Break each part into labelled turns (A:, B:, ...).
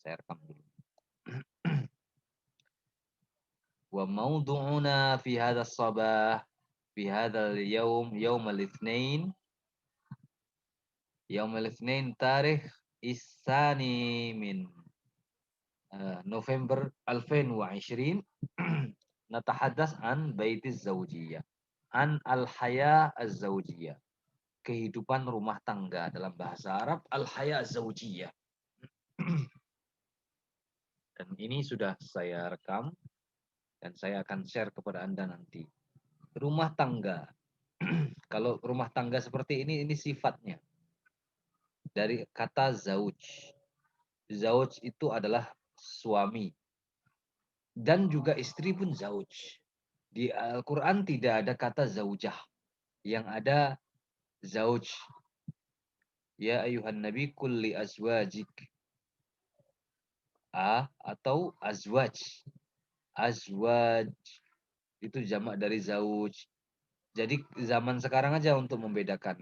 A: Saya rekam dulu. Wa mawdu'una fi hadha as-sabah fi hadha al-yawm yawm al-itsnain tarikh is-sani min November 2020 natahaddas an baitiz zawjiyah an al-haya az-zawjiyah, kehidupan rumah tangga, dalam bahasa Arab al-haya az-zawjiyah. Dan ini sudah saya rekam dan saya akan share kepada Anda nanti. Rumah tangga. Kalau rumah tangga seperti ini sifatnya dari kata zauj. Zauj itu adalah suami. Dan juga istri pun zauj. Di Al-Quran tidak ada kata zaujah. Yang ada zauj. Ya ayuhan nabi kulli azwajik. Atau azwaj. Azwaj itu jamak dari zauj. Jadi zaman sekarang aja untuk membedakan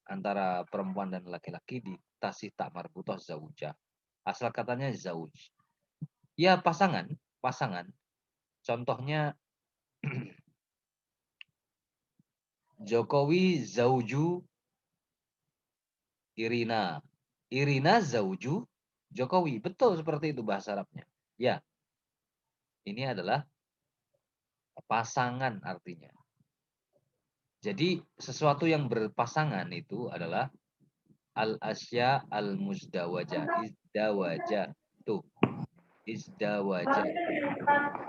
A: antara perempuan dan laki-laki di tasih tak marbutah zaujah. Asal katanya zauj. Ya pasangan. Contohnya Jokowi zauju Irina. Irina zauju Jokowi. Betul seperti itu bahasa Arabnya. Ya. Ini adalah pasangan artinya. Jadi sesuatu yang berpasangan itu adalah al-asya al-muzdawajah. Izdawajah. Tuh. Izdawajah.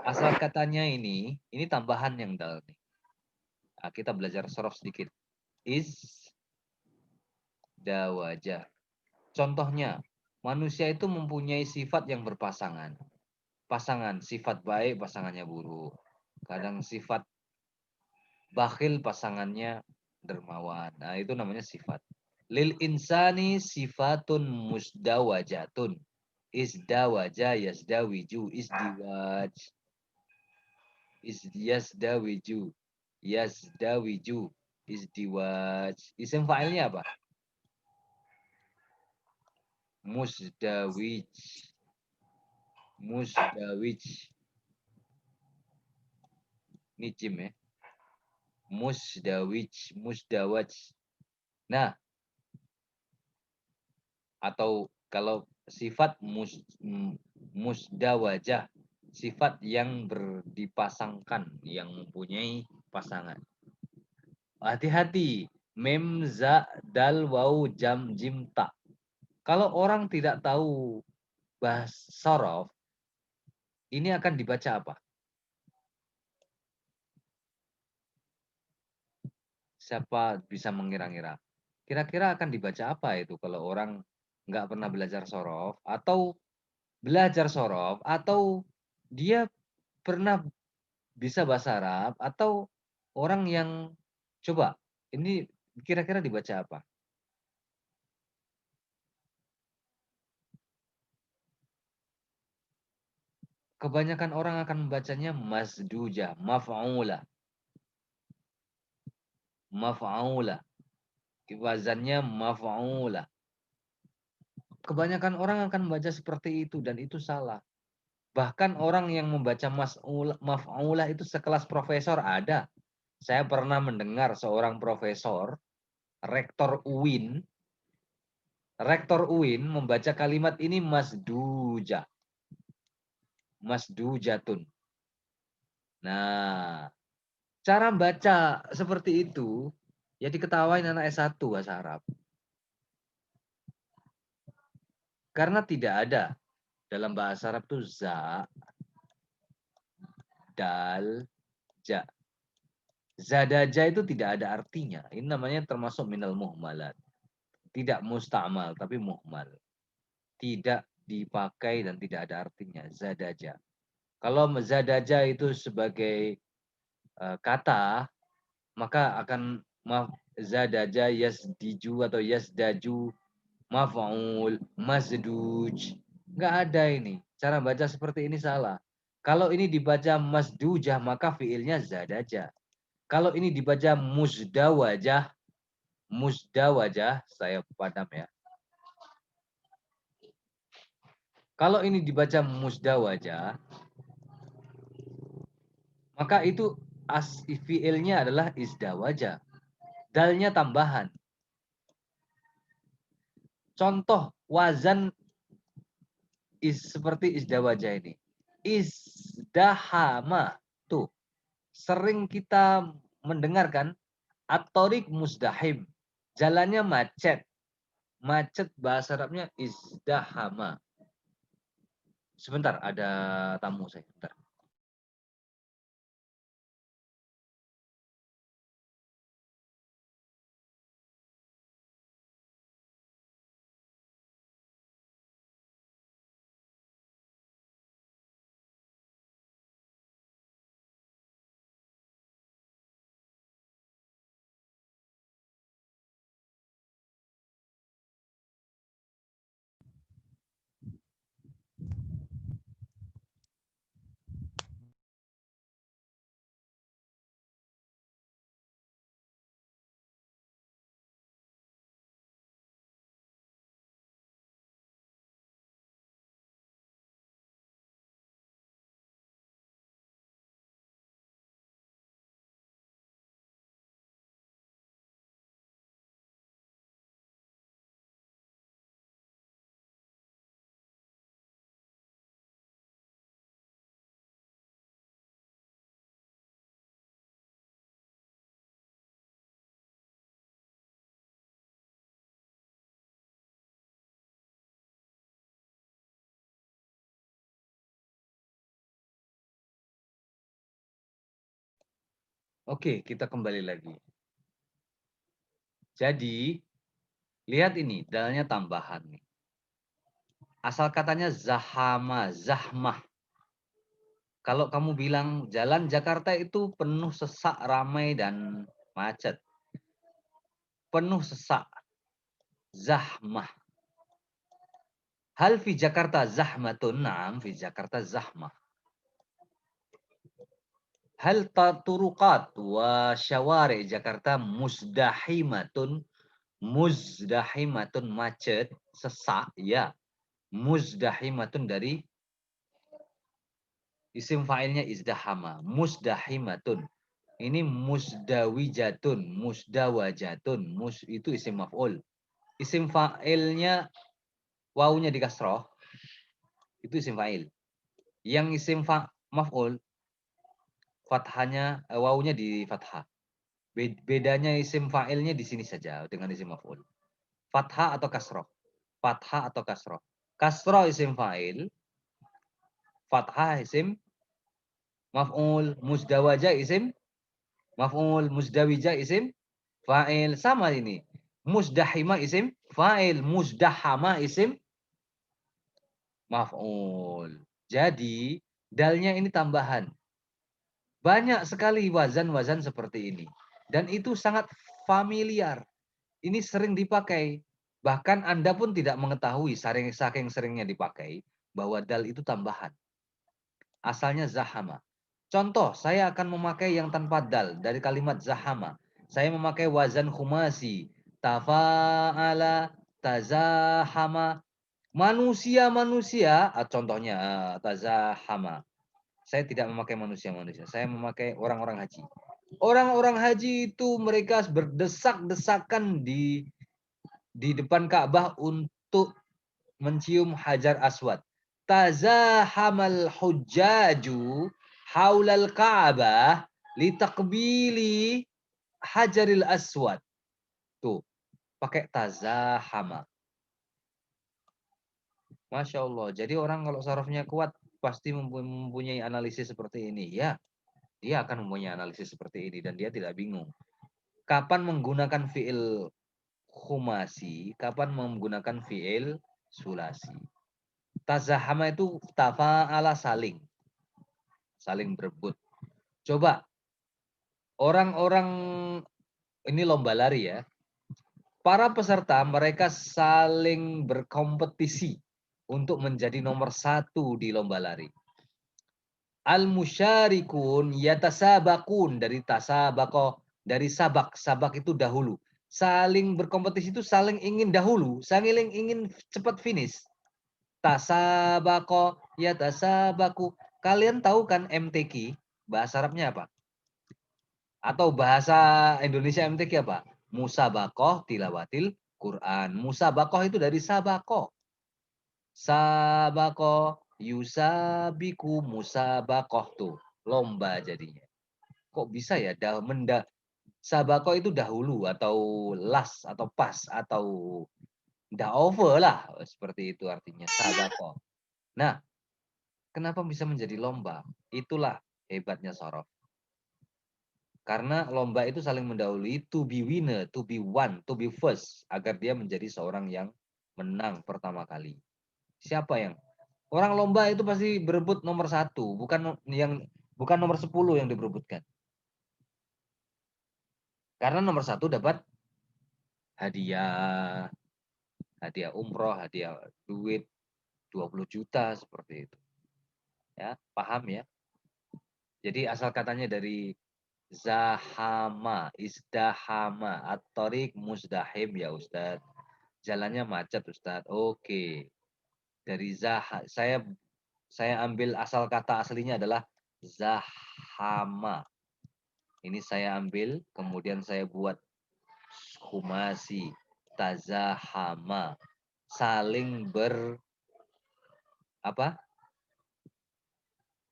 A: Asal katanya ini tambahan yang dal nih. Nah, kita belajar sorof sedikit. Izdawajah. Contohnya, manusia itu mempunyai sifat yang berpasangan. Pasangan, sifat baik, pasangannya buruk. Kadang sifat bakhil, pasangannya dermawan. Nah, itu namanya sifat. Lil insani sifatun musdawajatun. Isdawaja yasdawiju isdiwaj. Yasdawiju isdiwaj. Isim fa'ilnya apa? Musdawij. Ini jim ya. Musdawaj. Nah, atau kalau sifat musdawajah, sifat yang dipasangkan, yang mempunyai pasangan. Hati-hati, mem, za, dal, waw, jam, jim, ta. Kalau orang tidak tahu bahasa sorof, ini akan dibaca apa? Siapa bisa mengira-ngira? Kira-kira akan dibaca apa itu kalau orang nggak pernah belajar sorof, atau belajar sorof, atau dia pernah bisa bahasa Arab, atau orang yang coba, ini kira-kira dibaca apa? Kebanyakan orang akan membacanya masdujah, maf'ula. Wazannya maf'ula. Kebanyakan orang akan membaca seperti itu dan itu salah. Bahkan orang yang membaca maf'ula itu sekelas profesor ada. Saya pernah mendengar seorang profesor, rektor UIN membaca kalimat ini masdujatun. Nah, cara baca seperti itu ya diketawain anak S1 bahasa Arab. Karena tidak ada dalam bahasa Arab itu za, dal, ja. Zadaja itu tidak ada artinya. Ini namanya termasuk minal muhmalat. Tidak musta'mal, tapi muhmal. Tidak dipakai dan tidak ada artinya. Zadaja. Kalau zadaja itu sebagai kata, maka akan zadaja yasdiju atau yasdaju, maf'ul, masduj. Nggak ada ini. Cara baca seperti ini salah. Kalau ini dibaca masdujah, maka fiilnya zadaja. Kalau ini dibaca musdawajah, saya padam ya. Kalau ini dibaca musdawaja, maka itu fiilnya adalah izdawaja. Dalnya tambahan. Contoh wazan seperti izdawaja ini. Izdahama. Tuh, sering kita mendengarkan at-tariq muzdahim. Jalannya macet. Macet bahasa Arabnya izdahama. Sebentar, ada tamu saya. Sebentar. Oke, kita kembali lagi. Jadi, lihat ini, dalnya tambahan nih. Asal katanya zahama, zahmah. Kalau kamu bilang jalan Jakarta itu penuh sesak, ramai, dan macet. Penuh sesak. Zahmah. Hal fi Jakarta zahmatun? Naam, fi Jakarta zahmah. Hal turuqat wa syawari Jakarta muzdahimatun? Muzdahimatun macet, sesak, ya. Muzdahimatun dari isim fa'ilnya izdahama. Muzdahimatun. Ini musdawijatun, musdawajatun. Itu isim maf'ul. Isim fa'ilnya wawunya di kasroh. Itu isim fa'il. Yang isim maf'ul fathahnya wawunya di fathah. Bedanya isim fa'ilnya di sini saja dengan isim maf'ul. Fathah atau kasroh? Fathah atau kasroh? Kasroh isim fa'il, fathah isim maf'ul, musdawaja isim maf'ul, muzdawija isim fa'il. Sama ini. Muzdahima isim fa'il, muzdahama isim maf'ul. Jadi, dalnya ini tambahan. Banyak sekali wazan-wazan seperti ini. Dan itu sangat familiar. Ini sering dipakai. Bahkan Anda pun tidak mengetahui saking seringnya dipakai bahwa dal itu tambahan. Asalnya zahama. Contoh, saya akan memakai yang tanpa dal dari kalimat zahama. Saya memakai wazan khumasi. Tafa'ala, tazahama. Manusia-manusia, contohnya tazahama. Saya tidak memakai manusia-manusia. Saya memakai orang-orang haji. Orang-orang haji itu mereka berdesak-desakan di depan Ka'bah untuk mencium Hajar Aswad. Tazahamal hujjaju haulal Ka'bah litakbili Hajaril Aswad. Tuh, pakai tazahama. Masya Allah. Jadi orang kalau sarafnya kuat pasti mempunyai analisis seperti ini. Ya, dia akan mempunyai analisis seperti ini dan dia tidak bingung. Kapan menggunakan fiil khumasi, kapan menggunakan fiil sulasi. Tazahama itu tafa'ala saling. Saling berebut. Coba orang-orang ini lomba lari ya. Para peserta mereka saling berkompetisi untuk menjadi nomor 1 di lomba lari. Al-musyarikun yatasabakun dari tasabako, dari sabak. Sabak itu dahulu. Saling berkompetisi itu saling ingin dahulu, saling ingin cepat finish. Tasabako, ya tasabaku. Kalian tahu kan MTQ? Bahasa Arabnya apa? Atau bahasa Indonesia MTQ apa? Musabakoh tilawatil Quran. Musabakoh itu dari sabakoh. Sabakoh, yusabiku, musabakoh tuh. Lomba jadinya. Kok bisa ya? Sabakoh itu dahulu atau last atau pas atau over lah. Seperti itu artinya sabakoh. Nah, kenapa bisa menjadi lomba? Itulah hebatnya sorof. Karena lomba itu saling mendahului to be winner, to be one, to be first. Agar dia menjadi seorang yang menang pertama kali. Siapa yang? Orang lomba itu pasti berebut nomor 1. Bukan nomor 10 yang diperebutkan. Karena nomor 1 dapat hadiah, hadiah umroh, hadiah duit, 20 juta seperti itu. Ya, paham ya? Jadi asal katanya dari zahama, izdahama, at-tariq muzdahim ya Ustaz. Jalannya macet Ustaz. Oke. Dari saya ambil asal kata aslinya adalah zahama. Ini saya ambil, kemudian saya buat humasi, tazahama. Saling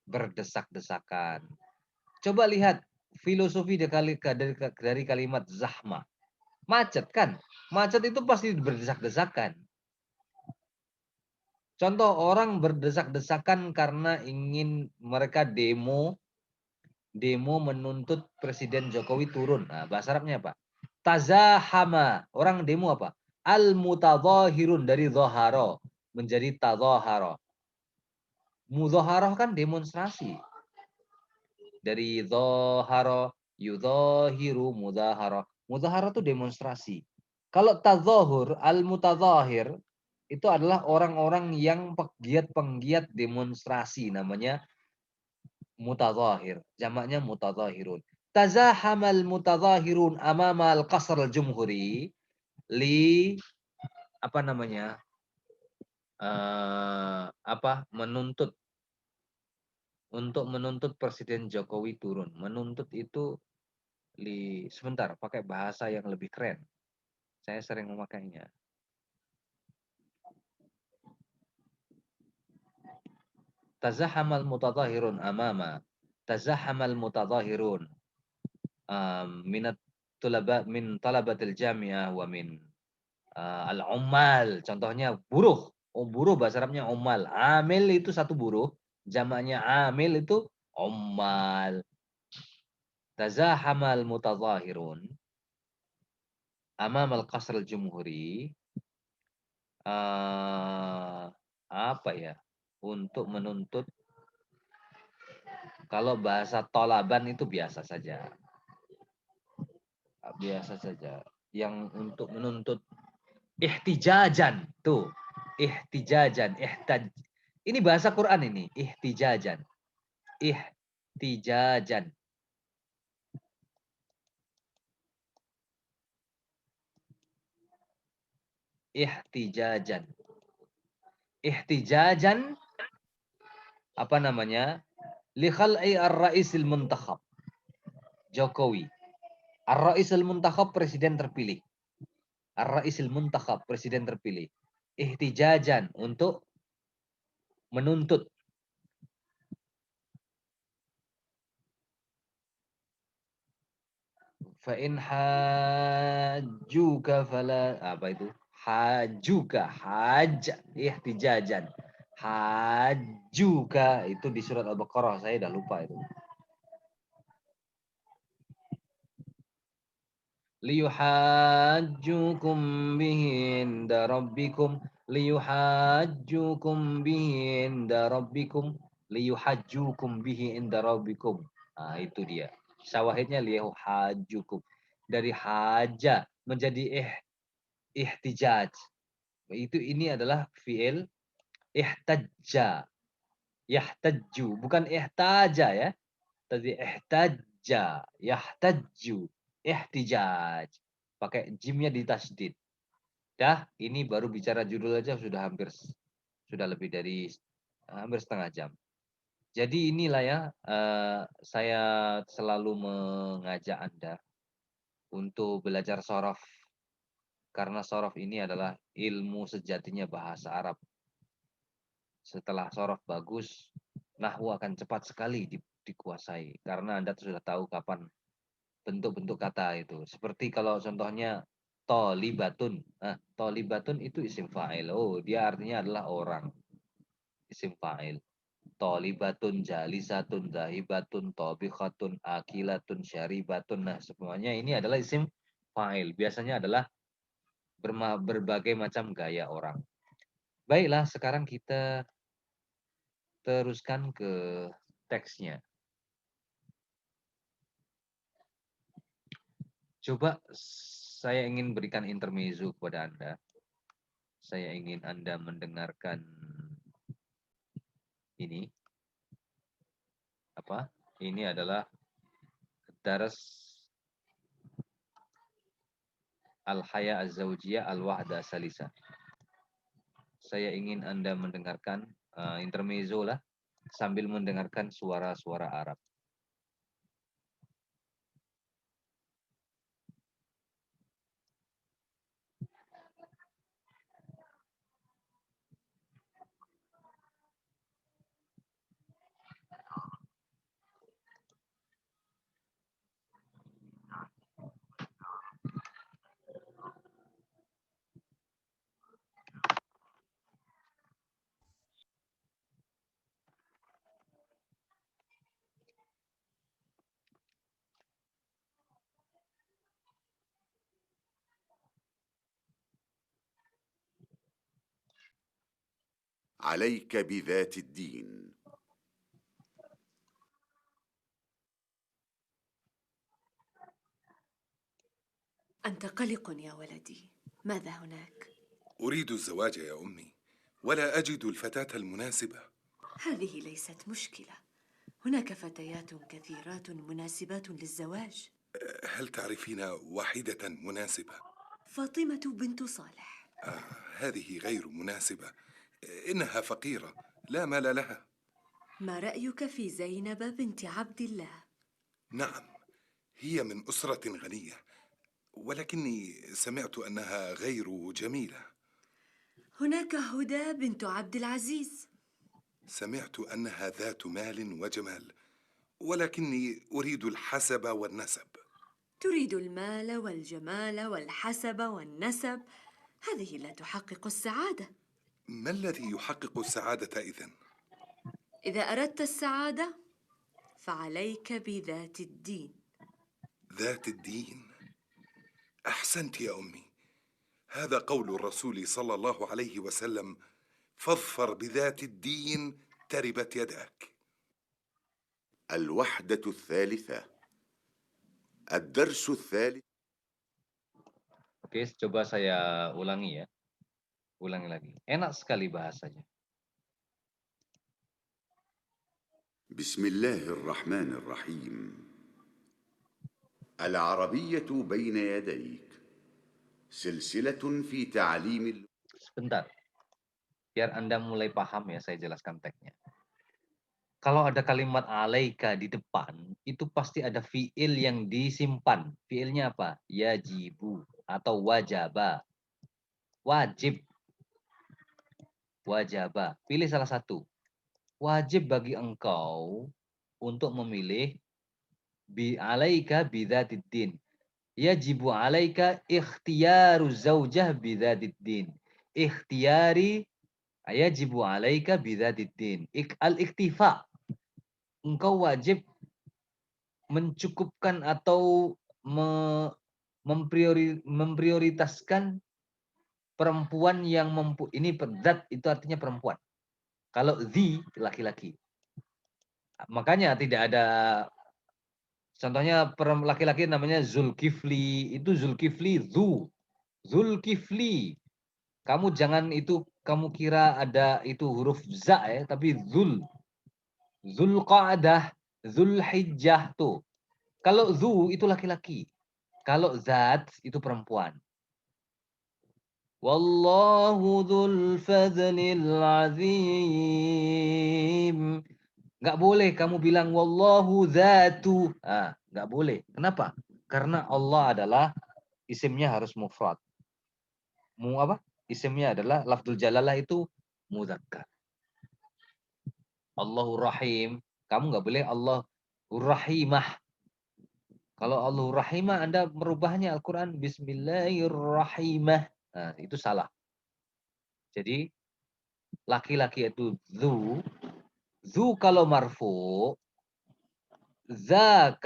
A: berdesak-desakan. Coba lihat filosofi dari kalimat zahma. Macet kan? Macet itu pasti berdesak-desakan. Contoh orang berdesak-desakan karena ingin mereka demo menuntut Presiden Jokowi turun. Nah, bahasa Arabnya apa? Tazahama. Orang demo apa? Al-mutadhahirun dari dhahara menjadi tadhahara. Mudhaharah kan demonstrasi. Dari dhahara, yudhahiru, mudhaharah. Mudhaharah itu demonstrasi. Kalau tadzahur, al-mutadzahir itu adalah orang-orang yang penggiat-penggiat demonstrasi, namanya mutadzahir. Jamaknya mutadzahirun. Tazahamal mutadzahirun amama al-qasr al-jumhuri li apa namanya? Menuntut untuk menuntut Presiden Jokowi turun. Menuntut itu sebentar, pakai bahasa yang lebih keren. Saya sering memakainya. Tazahamal mutadhahirun amama. Tazahamal mutadhahirun minat min talabatil jami'ah wa min al-ummal. Contohnya buruh. Buruh bahasa Arabnya ummal. Amil itu satu buruh. Jamaknya amil itu ummal. Tazahamal mutadhahirun amam al-qasr al-jumhuri apa ya? Untuk menuntut, kalau bahasa tolaban itu biasa saja. Biasa saja. Yang untuk menuntut ihtijajan tuh. Ihtijajan, ini bahasa Quran ini, ihtijajan. Ihtijajan. Ihtijajan. Ihtijajan apa namanya? Li khal'i ar-ra'isil muntakhab. Jokowi. Ar-ra'isil muntakhab presiden terpilih. Ar-ra'isil muntakhab presiden terpilih. Ihtijajan untuk menuntut. Fa in hajjuka fala apa itu? Hajjuka, ihtijajan. Hajjuka itu di surat Al-Baqarah, saya udah lupa itu. Liyuhajjukum bihi inda rabbikum, liyuhajjukum bihi inda rabbikum, liyuhajjukum bihi inda rabbikum. Nah, itu dia. Syawahidnya liyuhajjukum. Dari haja menjadi ihtijaj. Ini adalah fi'il ihtajja. Yahtajju, bukan ihtaja ya. Tadi ihtajja, yahtajju, ihtijaj. Pakai jimnya di tasdid. Dah, ini baru bicara judul aja sudah hampir Sudah lebih dari hampir setengah jam. Jadi inilah ya, saya selalu mengajak Anda untuk belajar shorof. Karena shorof ini adalah ilmu sejatinya bahasa Arab. Setelah shorof bagus, nahwu akan cepat sekali dikuasai. Karena Anda sudah tahu kapan bentuk-bentuk kata itu. Seperti kalau contohnya tolibatun. Nah, tolibatun itu isim fa'il. Oh, dia artinya adalah orang. Isim fa'il. Tolibatun, jalisatun, zahibatun, tobikhatun, akilatun, syaribatun. Nah, semuanya ini adalah isim fa'il. Biasanya adalah berbagai macam gaya orang. Baiklah, sekarang kita teruskan ke teksnya. Coba saya ingin berikan intermezzo kepada Anda. Saya ingin Anda mendengarkan ini. Apa? Ini adalah daras Al-Haya Az-Zawjiyah Al-Wahda Salisa. Saya ingin Anda mendengarkan intermezzo lah sambil mendengarkan suara-suara Arab.
B: عليك بذات الدين.
C: أنت قلق يا ولدي، ماذا هناك؟
D: أريد الزواج يا أمي، ولا أجد الفتاة المناسبة.
C: هذه ليست مشكلة، هناك فتيات كثيرات مناسبات للزواج.
D: هل تعرفين واحدة مناسبة؟
C: فاطمة بنت صالح.
D: هذه غير مناسبة، إنها فقيرة لا مال لها.
C: ما رأيك في زينب بنت عبد الله؟
D: نعم، هي من أسرة غنية، ولكني سمعت أنها غير جميلة.
C: هناك هدى بنت عبد العزيز.
D: سمعت أنها ذات مال وجمال، ولكني أريد الحسب والنسب.
C: تريد المال والجمال والحسب والنسب، هذه لا تحقق السعادة.
D: ما الذي يحقق السعادة إذن؟
C: إذا أردت السعادة فعليك بذات الدين.
D: ذات الدين؟ أحسنت يا أمي، هذا قول الرسول صلى الله عليه وسلم: فاظفر بذات الدين تربت يداك.
B: الوحدة الثالثة. الدرس الثالث.
A: Oke, coba saya ulangi ya. Ulangi lagi. Enak sekali bahasanya.
B: بسم الله الرحمن الرحيم. العربية بين يديك سلسلة في تعليم.
A: Sebentar. Biar Anda mulai paham ya, saya jelaskan teksnya. Kalau ada kalimat alaika di depan, itu pasti ada fiil yang disimpan. Fiilnya apa? Yajibu atau wajaba. Wajib. Wajaba. Pilih salah satu. Wajib bagi engkau untuk memilih alaika bidzatiddin. Yajibu alaika ikhtiyaru zaujah bidzatiddin. Ikhtiyari yajibu alaika bidzatiddin. Al-iktifa. Engkau wajib mencukupkan atau memprioritaskan perempuan yang ini zat itu artinya perempuan. Kalau laki-laki. Makanya tidak ada contohnya laki-laki namanya Zulkifli, itu Zulkifli Zulkifli. Kamu jangan itu kamu kira ada itu huruf za ya, tapi Zulqa'dah, Zulhijjah tuh. Kalau zu itu laki-laki. Kalau zat itu perempuan. Wallahu dzul fadlil azim. Nggak boleh kamu bilang wallahu dzatu. Nggak boleh. Kenapa? Karena Allah adalah isimnya harus mufrad. Apa? Isimnya adalah lafdzul jalalah itu mudzakkar. Allahur Rahim, kamu nggak boleh Allahur Rahimah. Kalau Allahur Rahimah Anda merubahnya Al-Qur'an Bismillahirrahimah. Nah, itu salah. Jadi laki-laki itu zu kalau marfu, za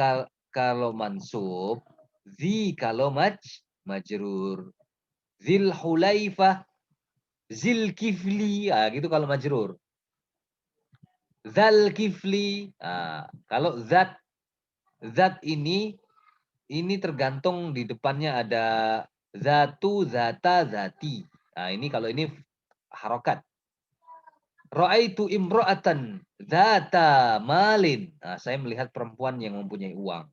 A: kalau mansub, zi kalau majrur. Zil hulaifah, zil kifli, gitu kalau majrur. Zal kifli, kalau zat ini tergantung di depannya ada zatu, zata, zati. Nah, ini kalau ini harokat. Ra'aitu imro'atan zata malin. Nah, saya melihat perempuan yang mempunyai uang.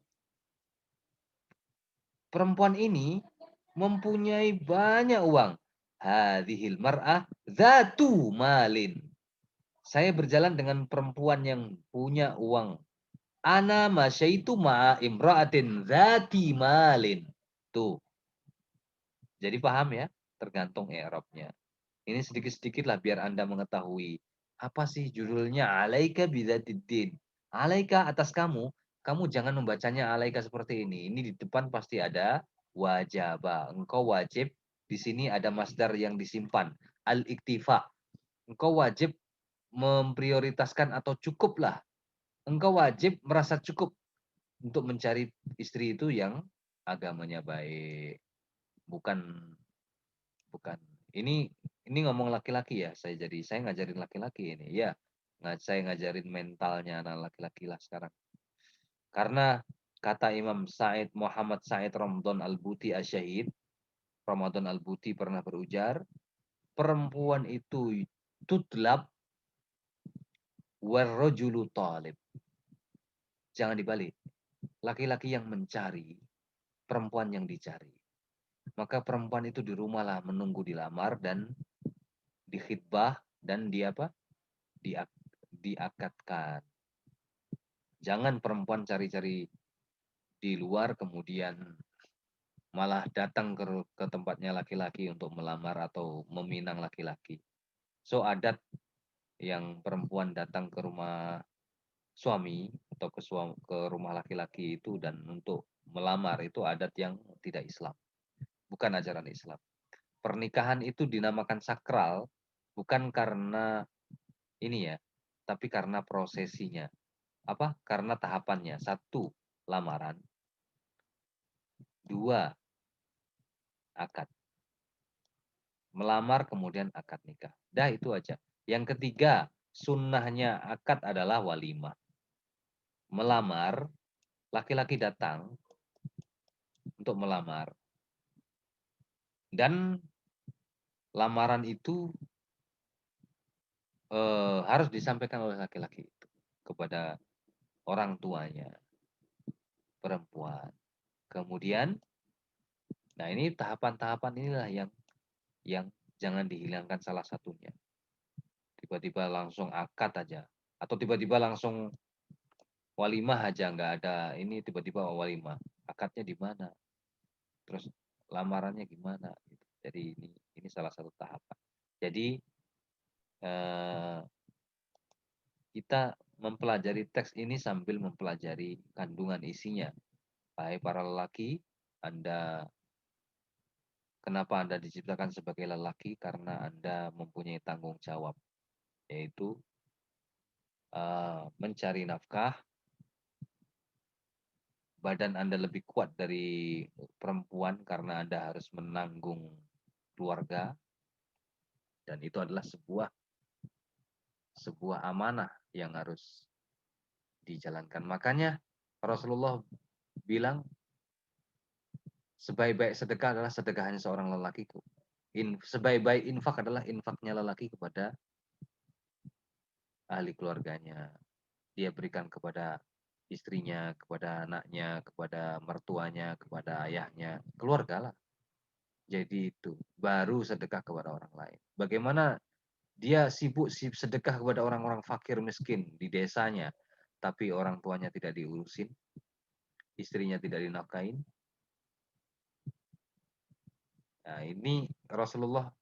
A: Perempuan ini mempunyai banyak uang. Hadhil mar'ah zatu malin. Saya berjalan dengan perempuan yang punya uang. Ana masyaitu ma'a imra'atin zati malin. Tuh. Jadi paham ya? Tergantung i'rabnya. Ini sedikit-sedikit lah biar Anda mengetahui. Apa sih judulnya? Alaika bidzatiddin. Alaika atas kamu. Kamu jangan membacanya alaika seperti ini. Ini di depan pasti ada wajaba. Engkau wajib. Di sini ada masdar yang disimpan. Al-iktifa. Engkau wajib memprioritaskan atau cukuplah. Engkau wajib merasa cukup untuk mencari istri itu yang agamanya baik. Bukan ini ngomong laki-laki ya. Saya ngajarin laki-laki ini. Ya, saya ngajarin mentalnya anak laki-laki lah sekarang. Karena kata Imam Said Muhammad Said Ramadan Al-Buti Asyahid, Ramadan Al-Buti pernah berujar, perempuan itu tudlab warrajulu talib. Jangan dibalik. Laki-laki yang mencari, perempuan yang dicari. Maka perempuan itu di rumah lah menunggu dilamar dan dikhitbah dan diakatkan. Jangan perempuan cari-cari di luar kemudian malah datang ke tempatnya laki-laki untuk melamar atau meminang laki-laki. So adat yang perempuan datang ke rumah suami atau ke rumah laki-laki itu dan untuk melamar itu adat yang tidak Islam. Bukan ajaran Islam. Pernikahan itu dinamakan sakral bukan karena ini ya, tapi karena prosesinya. Karena tahapannya. 1, lamaran. 2, akad. Melamar kemudian akad nikah. Dah itu aja. Yang ketiga, sunnahnya akad adalah walimah. Melamar, laki-laki datang untuk melamar. Dan lamaran itu harus disampaikan oleh laki-laki itu kepada orang tuanya, perempuan. Kemudian, nah ini tahapan-tahapan inilah yang jangan dihilangkan salah satunya. Tiba-tiba langsung akad aja. Atau tiba-tiba langsung walimah aja, nggak ada ini tiba-tiba walimah. Akadnya di mana? Terus lamarannya gimana? Gitu. Jadi ini salah satu tahapan. Jadi kita mempelajari teks ini sambil mempelajari kandungan isinya. Hai para lelaki, kenapa Anda diciptakan sebagai lelaki? Karena Anda mempunyai tanggung jawab, yaitu mencari nafkah. Badan Anda lebih kuat dari perempuan karena Anda harus menanggung keluarga. Dan itu adalah sebuah amanah yang harus dijalankan. Makanya Rasulullah bilang sebaik-baik sedekah adalah sedekahnya seorang lelaki. Sebaik-baik infak adalah infaknya lelaki kepada ahli keluarganya. Dia berikan kepada istrinya, kepada anaknya, kepada mertuanya, kepada ayahnya, keluarga lah. Jadi itu baru sedekah kepada orang lain. Bagaimana dia sibuk sedekah kepada orang-orang fakir miskin di desanya, tapi orang tuanya tidak diurusin, istrinya tidak dinafkahin. Nah, ini Rasulullah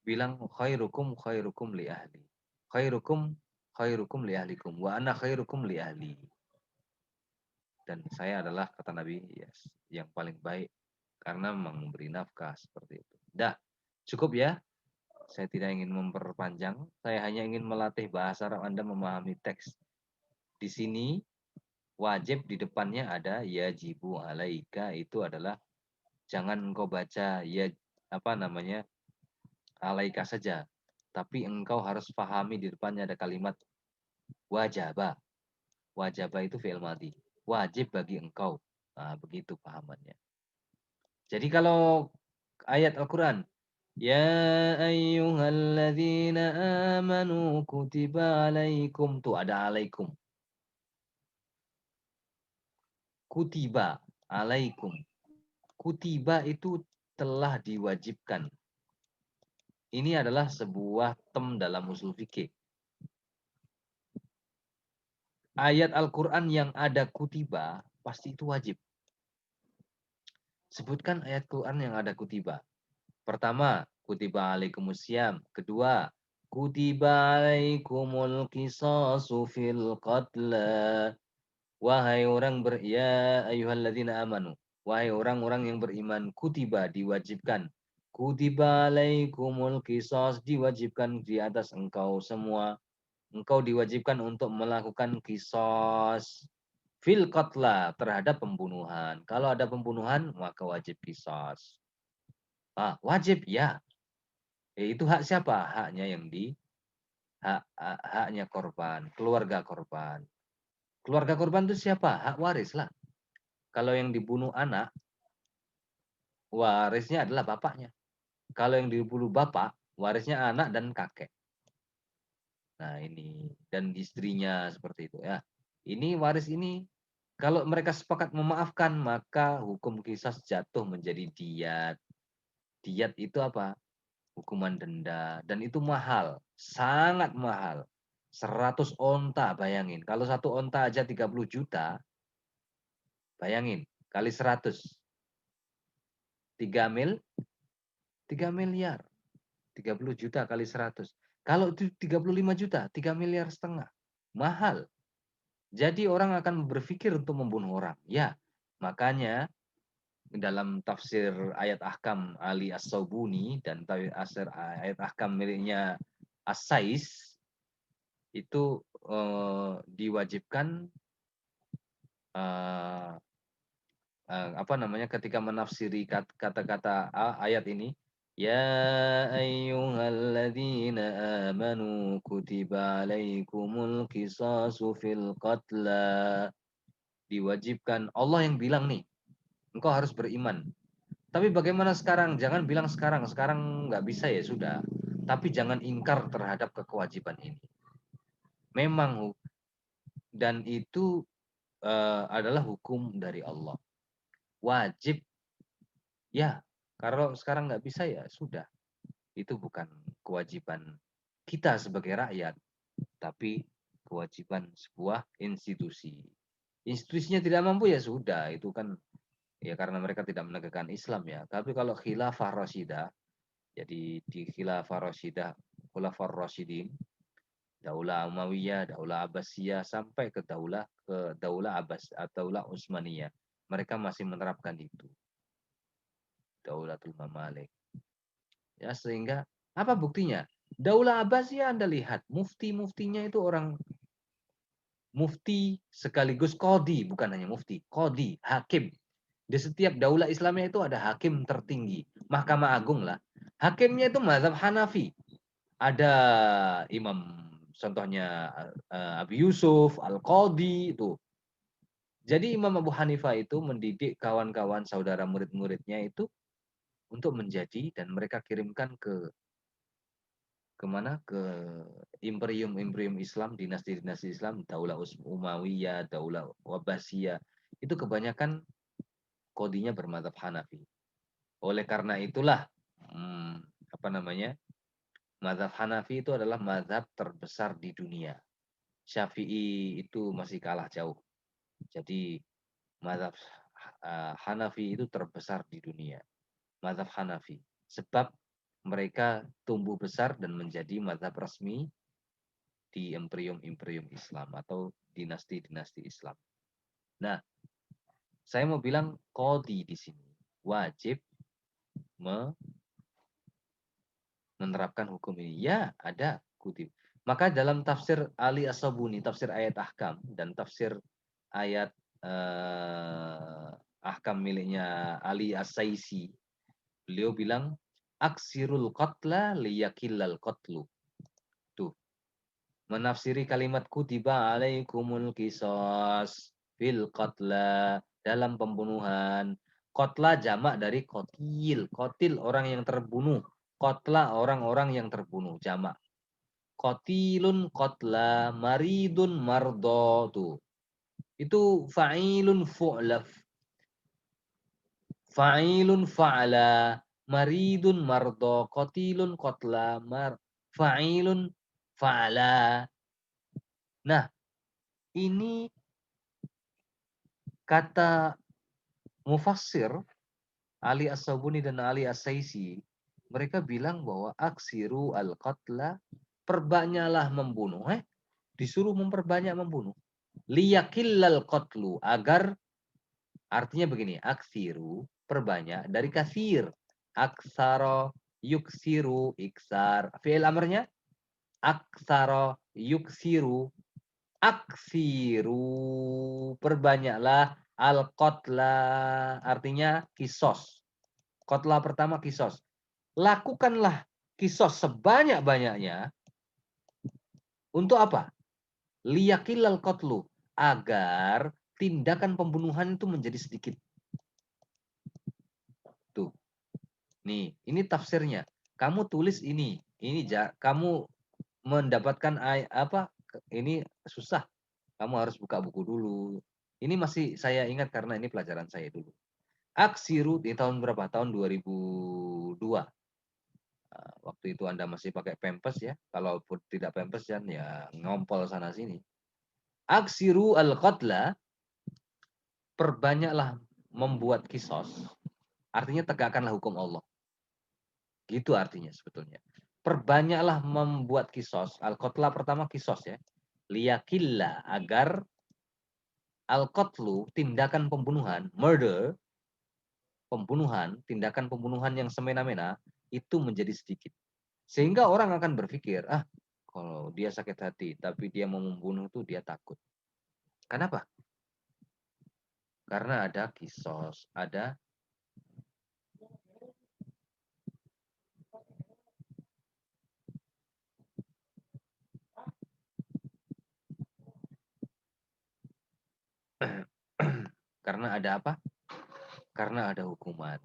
A: bilang khairukum li ahli. Khairukum li ahlikum wa ana khairukum li ahli. Dan saya adalah kata Nabi yes, yang paling baik karena memberi nafkah seperti itu. Dah, cukup ya. Saya tidak ingin memperpanjang, saya hanya ingin melatih bahasa Arab Anda memahami teks. Di sini wajib di depannya ada yajibu alaika, itu adalah jangan engkau baca ya alaika saja, tapi engkau harus pahami di depannya ada kalimat wajaba. Wajaba itu fi'il madhi. Wajib bagi engkau. Nah, begitu pahamannya. Jadi kalau ayat Al-Quran, ya ayyuhalladzina amanu kutiba alaikum, tuh ada alaikum. Kutiba alaikum. Kutiba itu telah diwajibkan. Ini adalah sebuah tem dalam usul fikih. Ayat Al-Quran yang ada kutiba, pasti itu wajib. Sebutkan ayat Quran yang ada kutiba. Pertama, kutiba alaikumusiyam. Kedua, kutiba alaikumul qisasu fil qatla. Wahai orang ya ayyuhalladzina amanu. Wahai orang-orang yang beriman, kutiba diwajibkan. Kutiba alaikumul qisas diwajibkan di atas engkau semua. Engkau diwajibkan untuk melakukan qisas fil qatla terhadap pembunuhan. Kalau ada pembunuhan maka wajib qisas. Wajib ya. Itu hak siapa? Haknya yang haknya korban, keluarga korban. Keluarga korban itu siapa? Hak waris lah. Kalau yang dibunuh anak, warisnya adalah bapaknya. Kalau yang dibunuh bapak, warisnya anak dan kakek. Nah ini, dan istrinya seperti itu ya. Ini waris ini, kalau mereka sepakat memaafkan, maka hukum qisas jatuh menjadi diyat. Diyat itu apa? Hukuman denda. Dan itu mahal, sangat mahal. 100 onta, bayangin. Kalau satu onta aja 30 juta, bayangin, kali 100. 3 miliar. 30 juta kali 100. Kalau itu 35 juta, 3 miliar setengah. Mahal. Jadi orang akan berpikir untuk membunuh orang. Ya, makanya dalam tafsir ayat ahkam Ali As-Saubuni dan tafsir ayat ahkam miliknya As-Sais itu diwajibkan ketika menafsiri kata-kata ayat ini, ya ayyuhalladzina amanu kutiba alaikumul qisasu fil qatla, diwajibkan. Allah yang bilang nih, engkau harus beriman. Tapi bagaimana sekarang? Jangan bilang sekarang nggak bisa ya sudah. Tapi jangan ingkar terhadap kewajiban ini. Memang dan itu adalah hukum dari Allah. Wajib ya, kalau sekarang nggak bisa ya sudah. Itu bukan kewajiban kita sebagai rakyat, tapi kewajiban sebuah institusi. Institusinya tidak mampu ya sudah, itu kan ya karena mereka tidak menegakkan Islam ya. Tapi kalau khilafah Rasyidah, jadi di khilafah Rasyidah, khulafar Rasyidin, Daulah Umayyah, Daulah Abbasiyah sampai ke Daulah Daulah Utsmaniyah. Mereka masih menerapkan itu. Daulatul Mamalik. Ya, sehingga apa buktinya? Daulah Abbasiyah Anda lihat, mufti-muftinya itu orang mufti sekaligus qadhi, bukan hanya mufti, qadhi, hakim. Di setiap daulah Islamnya itu ada hakim tertinggi, Mahkamah Agung lah. Hakimnya itu mazhab Hanafi. Ada imam, contohnya Abi Yusuf, Al-Qadhi itu. Jadi Imam Abu Hanifah itu mendidik kawan-kawan saudara murid-muridnya itu untuk menjadi, dan mereka kirimkan kemana? Ke imperium-imperium Islam, dinasti-dinasti Islam, Daulah Umayyah, Daulah Abbasiyah. Itu kebanyakan kodinya bermadzhab Hanafi. Oleh karena itulah, apa namanya, mazhab Hanafi itu adalah mazhab terbesar di dunia. Syafi'i itu masih kalah jauh. Jadi mazhab Hanafi itu terbesar di dunia. Mazhab Hanafi. Sebab mereka tumbuh besar dan menjadi mazhab resmi di imperium-imperium Islam atau dinasti-dinasti Islam. Nah, saya mau bilang qadhi di sini wajib menerapkan hukum ini. Ya, ada kutip. Maka dalam tafsir Ali As-Sabuni, tafsir ayat ahkam dan tafsir ayat ahkam miliknya Ali As-Saisi, beliau bilang aksirul qatla liyakillal qatlu. Tuh, menafsiri kalimat kutiba alaikumul qisas fil qatla, dalam pembunuhan. Qatla jamak dari kotil. Kotil orang yang terbunuh. Qatla orang-orang yang terbunuh, jamak. Qatilun qatla, maridun mardo, tuh. Itu fa'ilun fu'laf. Fa'ilun fa'ala, maridun mardo, qatilun qatla, fa'ilun fa'ala. Nah, ini kata mufassir Ali As-Sabuni dan Ali As-Saisi, mereka bilang bahwa aksiru al-qatla, perbanyaklah membunuh. Disuruh memperbanyak membunuh. Liyakillal qatlu, agar, artinya begini, aksiru, perbanyak, dari kasir. Aksaro, yuksiru, iksar. Fi'il amarnya, aksaro, yuksiru, aksiru, perbanyaklah, al-qatla, artinya kisos. Qatla pertama kisos. Lakukanlah kisos sebanyak-banyaknya. Untuk apa? Liyakillal qatlu, agar tindakan pembunuhan itu menjadi sedikit. Tuh. Nih, ini tafsirnya. Kamu tulis ini kamu mendapatkan apa? Ini susah. Kamu harus buka buku dulu. Ini masih saya ingat karena ini pelajaran saya dulu. Aksiru di tahun berapa? Tahun 2002. Waktu itu Anda masih pakai Pampers ya. Kalau tidak Pampers ya ngompol sana sini. Aksiru al-qatla, perbanyaklah membuat kisos. Artinya tegakkanlah hukum Allah. Gitu artinya sebetulnya. Perbanyaklah membuat kisos. Al-qatla pertama kisos ya. Liyakilla, agar al-qatlu, tindakan pembunuhan, murder, pembunuhan, tindakan pembunuhan yang semena-mena, itu menjadi sedikit. Sehingga orang akan berpikir, kalau dia sakit hati, tapi dia mau membunuh itu dia takut. Kenapa? Karena ada kisos, ada karena ada apa? Karena ada hukuman.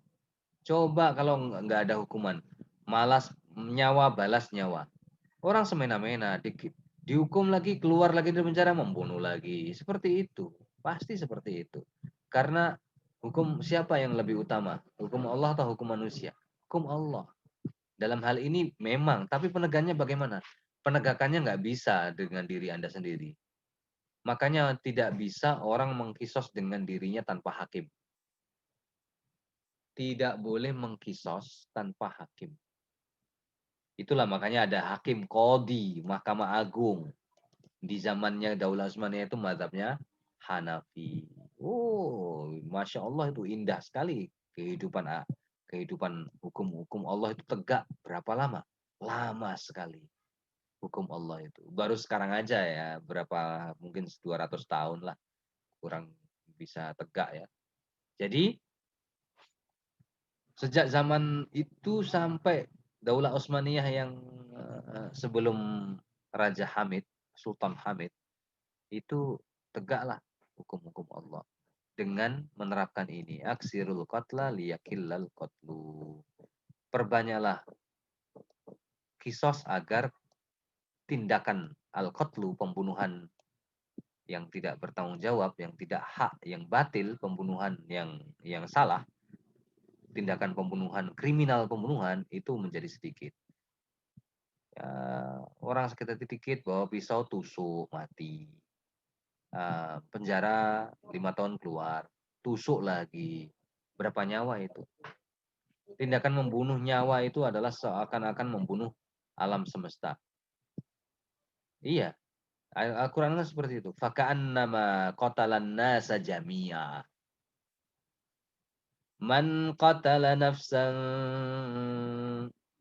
A: Coba kalau nggak ada hukuman, malas nyawa balas nyawa. Orang semena-mena, dikit dihukum lagi, keluar lagi dari penjara, membunuh lagi. Seperti itu. Pasti seperti itu. Karena hukum siapa yang lebih utama? Hukum Allah atau hukum manusia? Hukum Allah. Dalam hal ini memang, tapi penegakannya bagaimana? Penegakannya nggak bisa dengan diri Anda sendiri. Makanya tidak bisa orang mengkisos dengan dirinya tanpa hakim. Tidak boleh mengkisos tanpa hakim. Itulah makanya ada hakim qadhi, Mahkamah Agung. Di zamannya Daulah Utsmaniyah itu mazhabnya Hanafi. Oh, Masya Allah itu indah sekali kehidupan hukum-hukum Allah itu tegak berapa lama? Lama sekali hukum Allah itu. Baru sekarang aja ya, berapa mungkin 200 tahun lah kurang bisa tegak ya. Jadi sejak zaman itu sampai Daulah Utsmaniyah yang sebelum Raja Hamid, Sultan Hamid, itu tegaklah hukum-hukum Allah dengan menerapkan ini. Aksirul qatla liyakillal qatlu. Perbanyaklah kisos agar tindakan al-qatlu, pembunuhan yang tidak bertanggung jawab, yang tidak hak, yang batil, pembunuhan yang salah, tindakan pembunuhan, kriminal pembunuhan itu menjadi sedikit. Ya, orang sekitar sedikit bawa pisau tusuk mati. Penjara 5 tahun keluar, tusuk lagi. Berapa nyawa itu? Tindakan membunuh nyawa itu adalah seakan-akan membunuh alam semesta. Iya, Al-Quran kan seperti itu. Faka'annama qatalan nasa jami'a. Man qatala nafsan,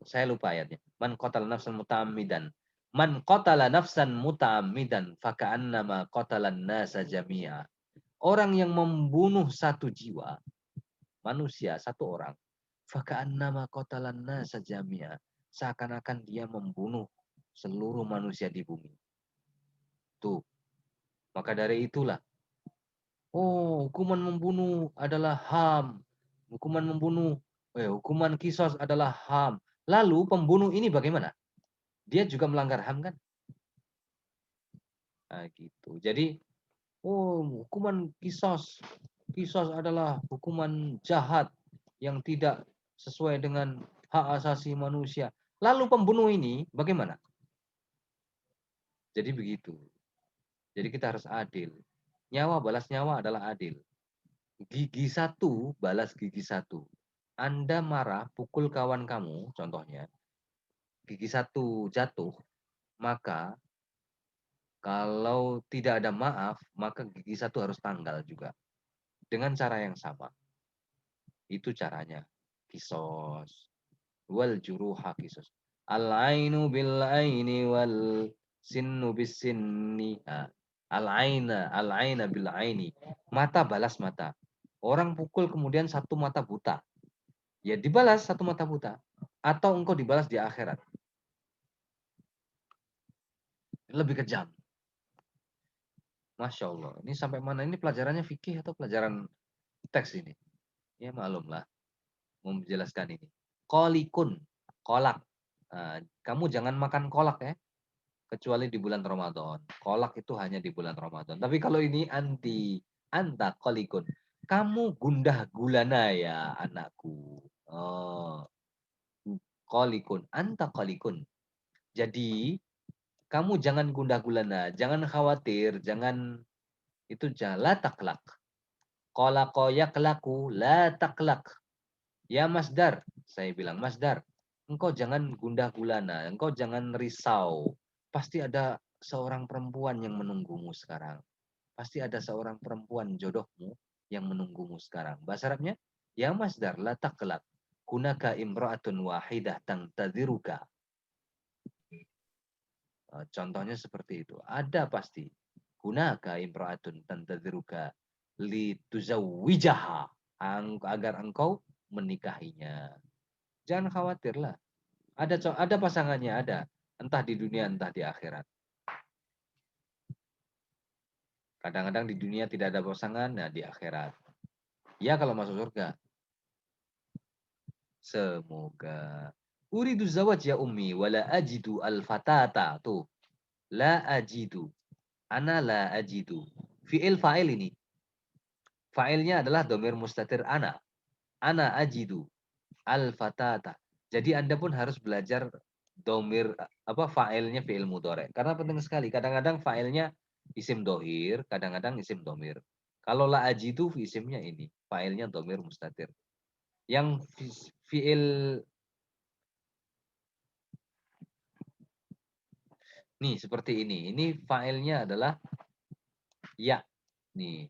A: saya lupa ayatnya. Man qatala nafsan muta'ammidan. Man qatala nafsan muta'ammidan faka'annama qatalan nasa jami'a. Orang yang membunuh satu jiwa, manusia satu orang, faka'annama qatalan nasa jami'a. Seakan-akan dia membunuh seluruh manusia di bumi. Tuh. Maka dari itulah, oh, hukuman membunuh adalah HAM. Hukuman membunuh, hukuman kisos adalah HAM. Lalu pembunuh ini bagaimana? Dia juga melanggar HAM kan? Nah, gitu. Jadi, oh, hukuman kisos. Kisos adalah hukuman jahat yang tidak sesuai dengan hak asasi manusia. Lalu pembunuh ini bagaimana? Jadi begitu. Jadi kita harus adil. Nyawa balas nyawa adalah adil. Gigi satu balas gigi satu. Anda marah pukul kawan kamu, contohnya, gigi satu jatuh, maka kalau tidak ada maaf, maka gigi satu harus tanggal juga. Dengan cara yang sama. Itu caranya. Kisos. Wal juruha kisos. Al-ainu bil-aini wal sinnu bis-sinni. Al-aina bil-aini. Mata balas mata. Orang pukul kemudian satu mata buta. Ya dibalas satu mata buta. Atau engkau dibalas di akhirat. Lebih kejam. Masya Allah. Ini sampai mana? Ini pelajarannya fikih atau pelajaran teks ini? Ya maklumlah. Mau menjelaskan ini. Kolikun. Kolak. Nah, kamu jangan makan kolak ya. Kecuali di bulan Ramadan. Kolak itu hanya di bulan Ramadan. Tapi kalau ini anta kolikun. Kamu gundah gulana ya anakku. Oh, kolikun. Anta kolikun. Jadi kamu jangan gundah gulana, jangan khawatir, jangan itu jangan la taklak. Qalaqo yaklaku la taklak. Ya Masdar, saya bilang Masdar, engkau jangan gundah gulana, engkau jangan risau. Pasti ada seorang perempuan yang menunggumu sekarang. Pasti ada seorang perempuan jodohmu yang menunggumu sekarang. Bahasa Arabnya, ya Masdar la taklak. Kunaka imra'atun wahidah tangtadiruka. Contohnya seperti itu. Ada pasti. Gunaka imra'atun tantadhiruka lituzawwijaha. Agar engkau menikahinya. Jangan khawatirlah. Ada pasangannya, ada. Entah di dunia, entah di akhirat. Kadang-kadang di dunia tidak ada pasangan, nah di akhirat. Ya kalau masuk surga. Semoga. Uridu zawaj ya ummi, wala ajidu al-fatata. Tuh. La ajidu. Ana la ajidu. Fi'il fa'il ini. Fa'ilnya adalah domir mustatir ana. Ana ajidu. Al-fatata. Jadi Anda pun harus belajar domir fa'ilnya fi'il mudhari. Karena penting sekali. Kadang-kadang fa'ilnya isim dohir, kadang-kadang isim domir. Kalau la ajidu isimnya ini, fa'ilnya domir mustatir. Yang fi'il nih seperti ini. Ini fa'ilnya adalah ya. Nih.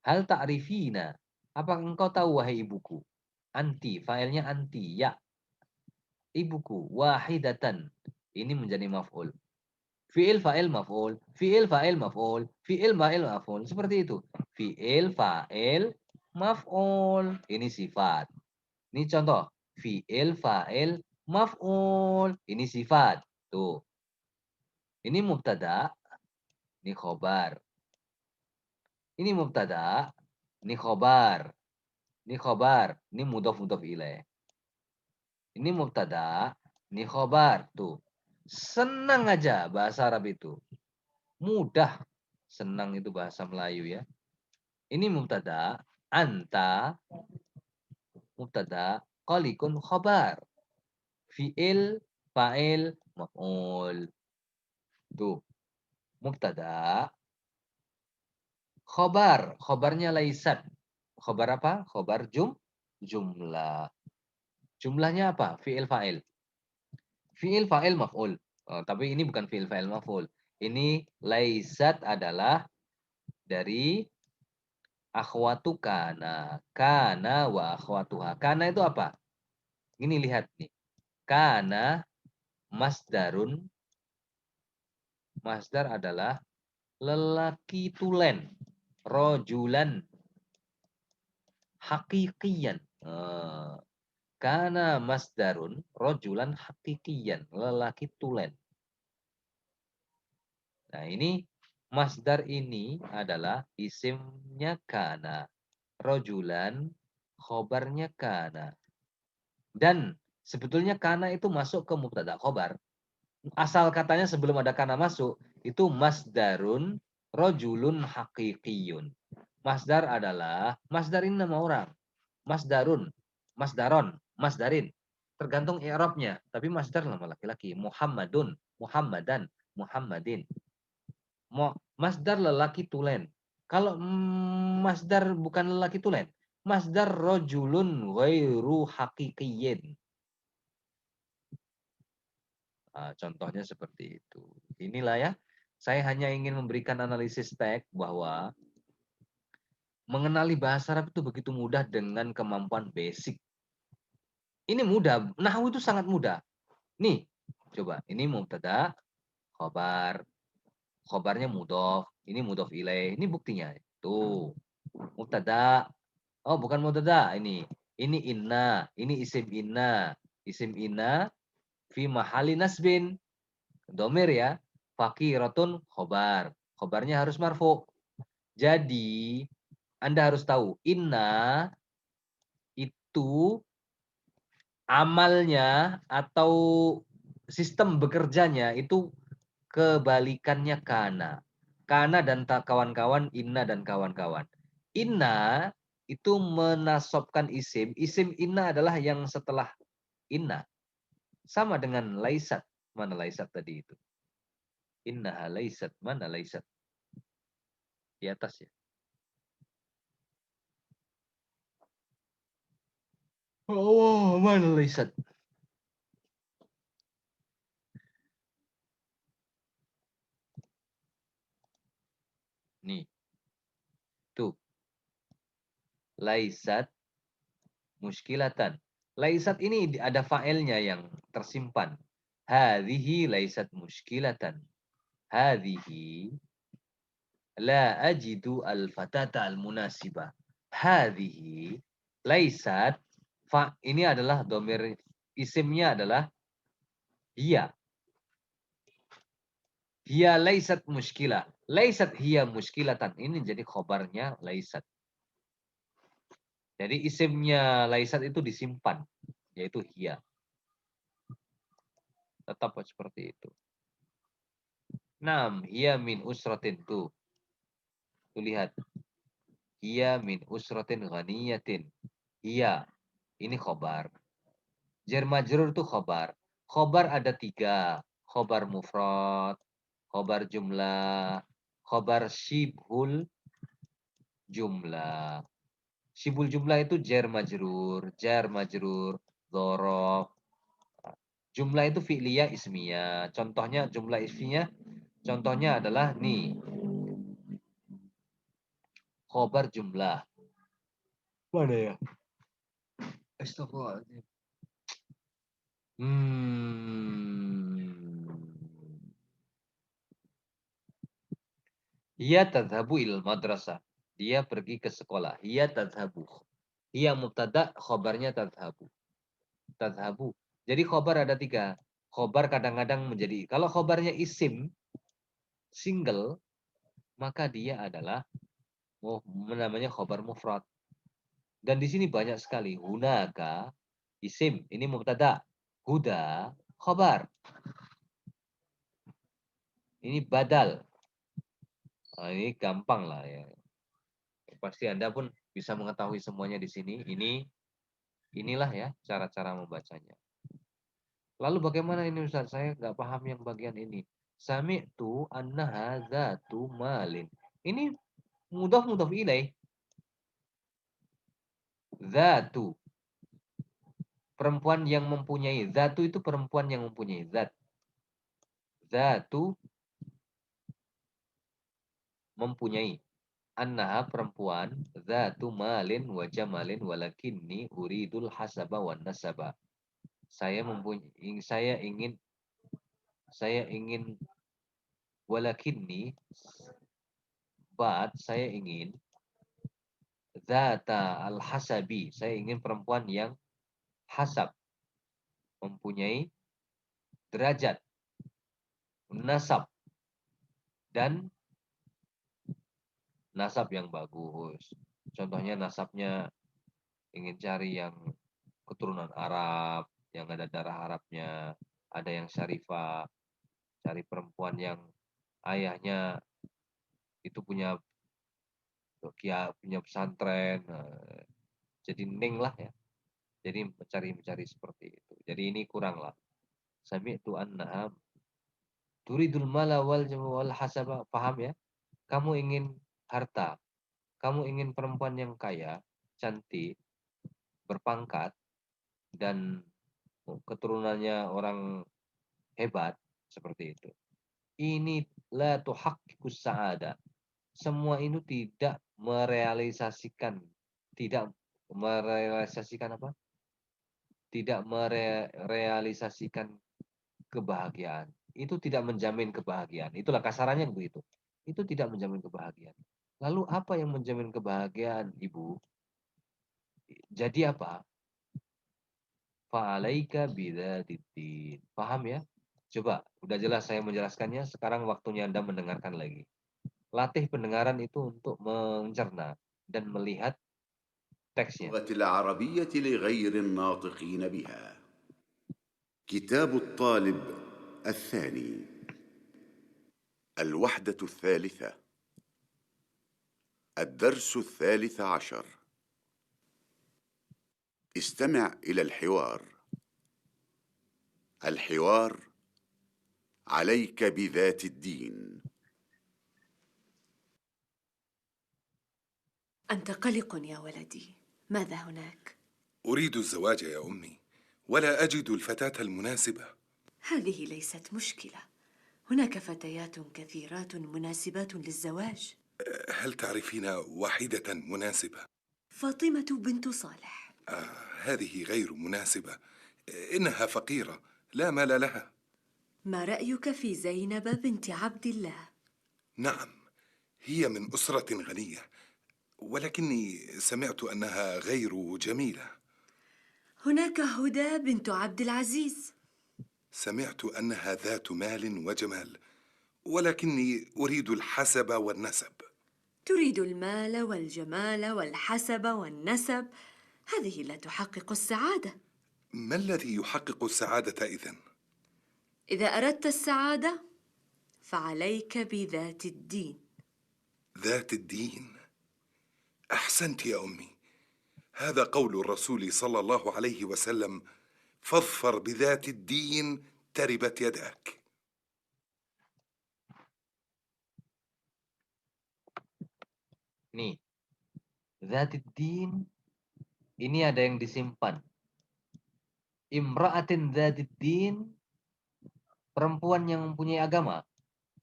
A: Hal ta'rifina. Apa engkau tahu wahai ibuku? Anti, fa'ilnya anti, ya. Ibuku, wahidatan. Ini menjadi maf'ul. Fi'il fa'il maf'ul, fi'il fa'il maf'ul, fi'il fa'il maf'ul. Seperti itu. Fi'il fa'il maf'ul. Ini sifat. Ini contoh. Fi'il fa'il maf'ul. Ini sifat. Tuh. Ini mubtada. Ini khobar. Ini mubtada. Ini khobar. Ini khobar. Ini mudhof ilaih. Ini mubtada. Ini khobar. Tuh. Senang aja bahasa Arab itu. Mudah. Senang itu bahasa Melayu ya. Ini mubtada. Anta. mubtada, qalikun khobar. Fi'il, fa'il, maf'ul. Tuh, mubtada, khobar. Khobarnya laisat. Khobar apa? Khobar jumlah. Jumlahnya apa? Fi'il, fa'il. Fi'il, fa'il, maf'ul. Oh, tapi ini bukan fi'il, fa'il, maf'ul. Ini laisat adalah dari akhwatu kana. Kana wa akhwatuha. Kana itu apa? Ini lihat nih. Kana masdarun. Masdar adalah lelaki tulen. Rojulan hakikiyan. Kana masdarun rojulan hakikiyan. Lelaki tulen. Nah ini masdar ini adalah isimnya kana. Rojulan khobarnya kana. Dan sebetulnya kana itu masuk ke mubtada khobar. Asal katanya sebelum ada kana masuk, itu masdarun rojulun hakikiyun. Masdar adalah, masdar ini nama orang. Masdarun, masdaron, masdarin. Tergantung i'rabnya, tapi masdar nama laki-laki. Muhammadun, Muhammadan, Muhammadin. Masdar lelaki tulen. Kalau masdar bukan lelaki tulen, masdar rojulun ghairu hakikiyin. Nah, contohnya seperti itu. Inilah ya, saya hanya ingin memberikan analisis teks bahwa mengenali bahasa Arab itu begitu mudah dengan kemampuan basic. Ini mudah, nahwu itu sangat mudah. Nih, coba, ini mubtada, khobar. Khobarnya mudhof, ini mudhof ilaih, ini buktinya. Tuh, mubtada. Oh, bukan mubtada, ini. Ini inna, ini isim inna. Isim inna fi mahali nasbin. Domir ya. Fakiratun khobar. Khobarnya harus marfu. Jadi, Anda harus tahu, inna itu amalnya atau sistem bekerjanya itu kebalikannya kana. Kana dan kawan-kawan, inna dan kawan-kawan. Inna itu menasobkan isim. Isim inna adalah yang setelah inna. Sama dengan laisat. Mana laisat tadi itu? Innaha laisat. Mana laisat? Di atas ya. Oh, mana laisat? Nih. Tuh. Laisat muskilatan. Laisat ini ada fa'ilnya yang tersimpan. Hadhihi laisat muskilatan. Hadhihi la ajidu al-fatata al-munasibah. Hadhihi laisat ini adalah domir, isimnya adalah hiya. Hiya laisat muskilah. Laisat hiya muskilatan. Ini jadi khobarnya laisat. Jadi isimnya laisat itu disimpan, yaitu hiya. Tetap seperti itu. 6. Hiya min usratin tuh. Tuh lihat. Hiya min usratin ghaniyatin. Hiya. Ini khobar. Jar majrur itu khobar. Khobar ada 3. Khobar mufrad, khobar jumlah, khobar shibhul jumlah. Shibhul jumlah itu jar majrur, dhorof. Jumlah itu fi'liyah ismiyah. Contohnya jumlah ismiyah, contohnya adalah nih. Khobar jumlah. Mana ya? Astagfirullahaladzim. Ia tadhabu il madrasah. Dia pergi ke sekolah. Ia tadhabu. Ia mubtada, khobarnya tadhabu. Tadhabu. Jadi khobar ada 3. Khobar kadang-kadang menjadi, kalau khobarnya isim, single, maka dia adalah namanya khobar mufrad. Dan di sini banyak sekali. Hunaka, isim. Ini mubtada. Huda, khobar. Ini badal. Nah, ini gampang lah ya. Pasti Anda pun bisa mengetahui semuanya di sini. Ini Inilah ya cara-cara membacanya. Lalu bagaimana ini Ustaz? Saya nggak paham yang bagian ini. Sami'tu annaha dzatu malin. Ini mudhaf ilaih. Dzatu. Perempuan yang mempunyai. Dzatu itu perempuan yang mempunyai. Zat. Dzatu mempunyai. Annaha perempuan. Dzatu malin wa jamalin walakinni uridul hasaba wan nasaba. Saya mempunyai, saya ingin walakinni, but saya ingin Zata al-hasabi. Saya ingin perempuan yang hasab. Mempunyai derajat. Nasab. Dan nasab yang bagus. Contohnya nasabnya ingin cari yang keturunan Arab. Yang ada darah Arabnya. Ada yang syarifah. Cari perempuan yang ayahnya itu punya pesantren. Jadi ning lah ya. Jadi mencari seperti itu. Jadi ini kurang lah. Sami'tu annaha turidul mala wal hasaba. Paham ya? Kamu ingin harta. Kamu ingin perempuan yang kaya, cantik, berpangkat, dan keturunannya orang hebat. Seperti itu. Ini la tuhaqqiqus sa'ada. Semua itu tidak merealisasikan. Tidak merealisasikan apa? Tidak merealisasikan kebahagiaan. Itu tidak menjamin kebahagiaan. Itulah kasarannya begitu. Itu tidak menjamin kebahagiaan. Lalu apa yang menjamin kebahagiaan, Ibu? Jadi apa? Fa'alaika bidzatiddin. Paham ya? Coba, udah jelas saya menjelaskannya, sekarang waktunya Anda mendengarkan lagi. Latih pendengaran itu untuk mencerna dan melihat teksnya.
B: اللغة العربية لغير الناطقين بها. كتاب الطالب الثاني. الوحدة الثالثة. الدرس 13. استمع إلى الحوار. الحوار عليك بذات الدين.
C: أنت قلق يا ولدي، ماذا هناك؟
D: أريد الزواج يا أمي، ولا أجد الفتاة المناسبة.
C: هذه ليست مشكلة، هناك فتيات كثيرات مناسبات للزواج.
D: هل تعرفين واحدة مناسبة؟
C: فاطمة بنت صالح.
D: هذه غير مناسبة، إنها فقيرة لا مال لها.
C: ما رأيك في زينب بنت عبد الله؟
D: نعم، هي من أسرة غنية، ولكني سمعت أنها غير جميلة.
C: هناك هدى بنت عبد العزيز.
D: سمعت أنها ذات مال وجمال، ولكني أريد الحسب والنسب.
C: تريد المال والجمال والحسب والنسب، هذه لا تحقق السعادة.
D: ما الذي يحقق السعادة إذن؟
C: إذا أردت السعادة فعليك بذات الدين.
D: ذات الدين. أحسنت يا أمي، هذا قول الرسول صلى الله عليه وسلم: فاظفر بذات الدين تربت يداك.
A: Nih, Zatiddin ini ada yang disimpan. Imra'atin Zatiddin, perempuan yang mempunyai agama,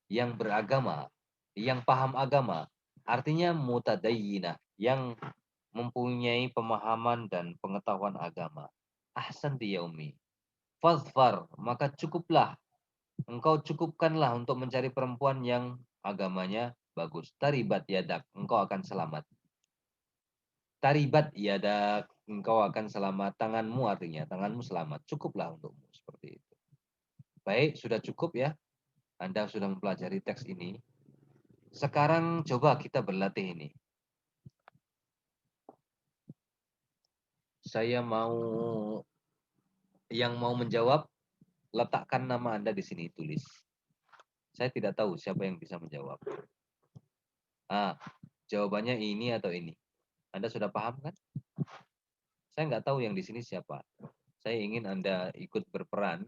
A: yang beragama, yang paham agama. Artinya mutadayyinah, yang mempunyai pemahaman dan pengetahuan agama. Ahsanti ya Umi. Fazfar, maka cukuplah. Engkau cukupkanlah untuk mencari perempuan yang agamanya bagus. Taribat yadak, engkau akan selamat. Taribat yadak, engkau akan selamat. Tanganmu artinya, tanganmu selamat. Cukuplah untukmu, seperti itu. Baik, sudah cukup ya. Anda sudah mempelajari teks ini. Sekarang coba kita berlatih ini. Saya yang mau menjawab, letakkan nama Anda di sini, tulis. Saya tidak tahu siapa yang bisa menjawab. Jawabannya ini atau ini. Anda sudah paham kan? Saya nggak tahu yang di sini siapa. Saya ingin Anda ikut berperan.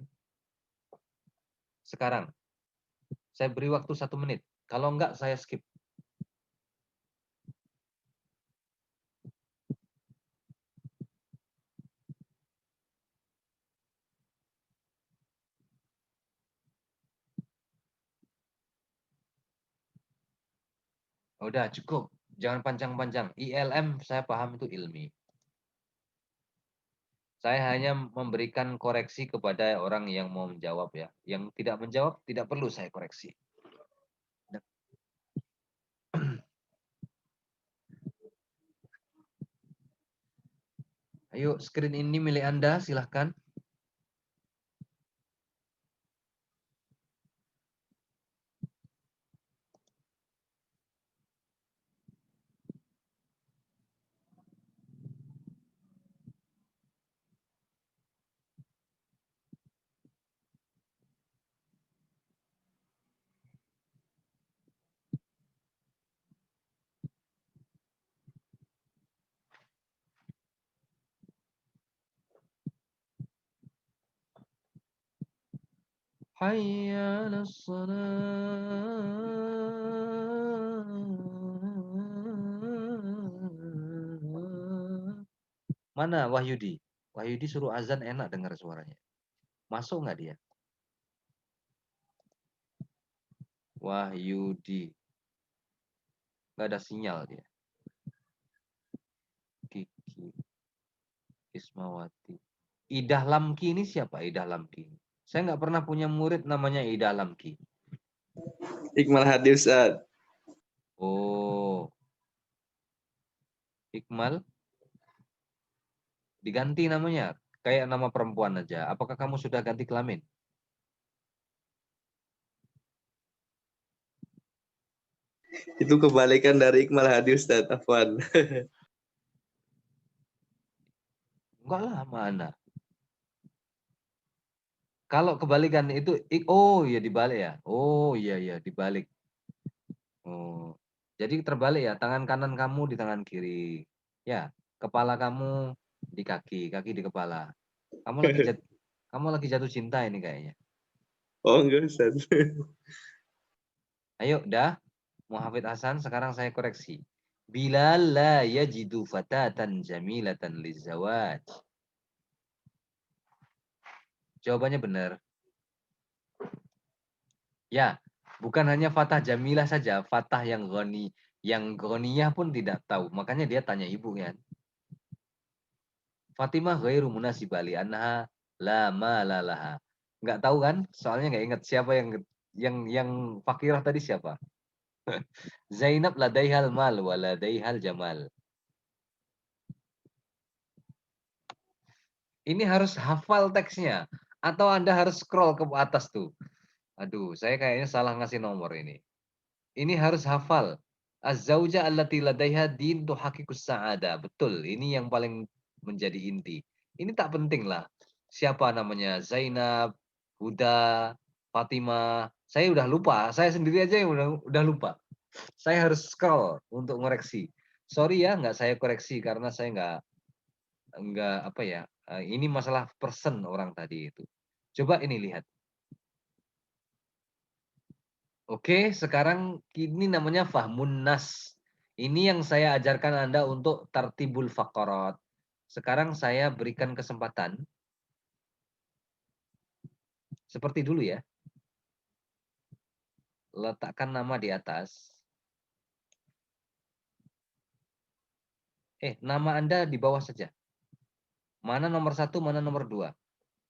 A: Sekarang, saya beri waktu 1 menit. Kalau enggak, saya skip. Udah, cukup. Jangan panjang-panjang. ILM saya paham itu ilmi. Saya hanya memberikan koreksi kepada orang yang mau menjawab ya. Yang tidak menjawab, tidak perlu saya koreksi. Ayo, screen ini milik Anda, silahkan. Hayya 'alas shalah. Mana Wahyudi? Wahyudi suruh azan enak dengar suaranya. Masuk nggak dia? Wahyudi. Nggak ada sinyal dia. Kiki. Ismawati. Idah Lamki ini siapa? Idah Lamki. Saya nggak pernah punya murid namanya Idah Lamki.
E: Iqmal Hadi Ustaz.
A: Oh. Iqmal. Diganti namanya. Kayak nama perempuan aja. Apakah kamu sudah ganti kelamin?
E: Itu kebalikan dari Iqmal Hadi Ustaz, Afwan.
A: Enggak lah, mana. Kalau kebalikan itu, oh iya dibalik ya. Oh iya dibalik. Oh, jadi terbalik ya. Tangan kanan kamu di tangan kiri. Ya, kepala kamu di kaki, kaki di kepala. Kamu lagi jatuh cinta ini kayaknya.
E: Oh enggak Ustaz.
A: Ayo, dah. Muhafid Hasan, sekarang saya koreksi. Bilal la yajidu fatatan jamilatan lizawaj. Jawabannya benar. Ya, bukan hanya Fatah Jamilah saja, Fatah yang Ghani, yang Ghaniyah pun tidak tahu. Makanya dia tanya ibu kan. Fatimah ghairu munasibah li anha la malalaha. Enggak tahu kan? Soalnya enggak ingat siapa yang fakirah tadi siapa. Zainab ladaihal mal wa ladaihal jamal. Ini harus hafal teksnya atau Anda harus scroll ke atas tuh. Aduh, saya kayaknya salah ngasih nomor ini. Ini harus hafal. Az-zauja allati ladaiha din tuhaqiqus sa'ada. Betul, ini yang paling menjadi inti. Ini tak penting lah. Siapa namanya? Zainab, Huda, Fatimah. Saya udah lupa. Saya sendiri aja yang udah lupa. Saya harus scroll untuk ngoreksi. Sorry ya, nggak saya koreksi karena saya nggak apa ya. Ini masalah person orang tadi itu. Coba ini lihat. Oke, sekarang ini namanya fahmun nas. Ini yang saya ajarkan Anda untuk tartibul faqarat. Sekarang saya berikan kesempatan. Seperti dulu ya. Letakkan nama di atas. Nama Anda di bawah saja. Mana nomor 1, mana nomor 2.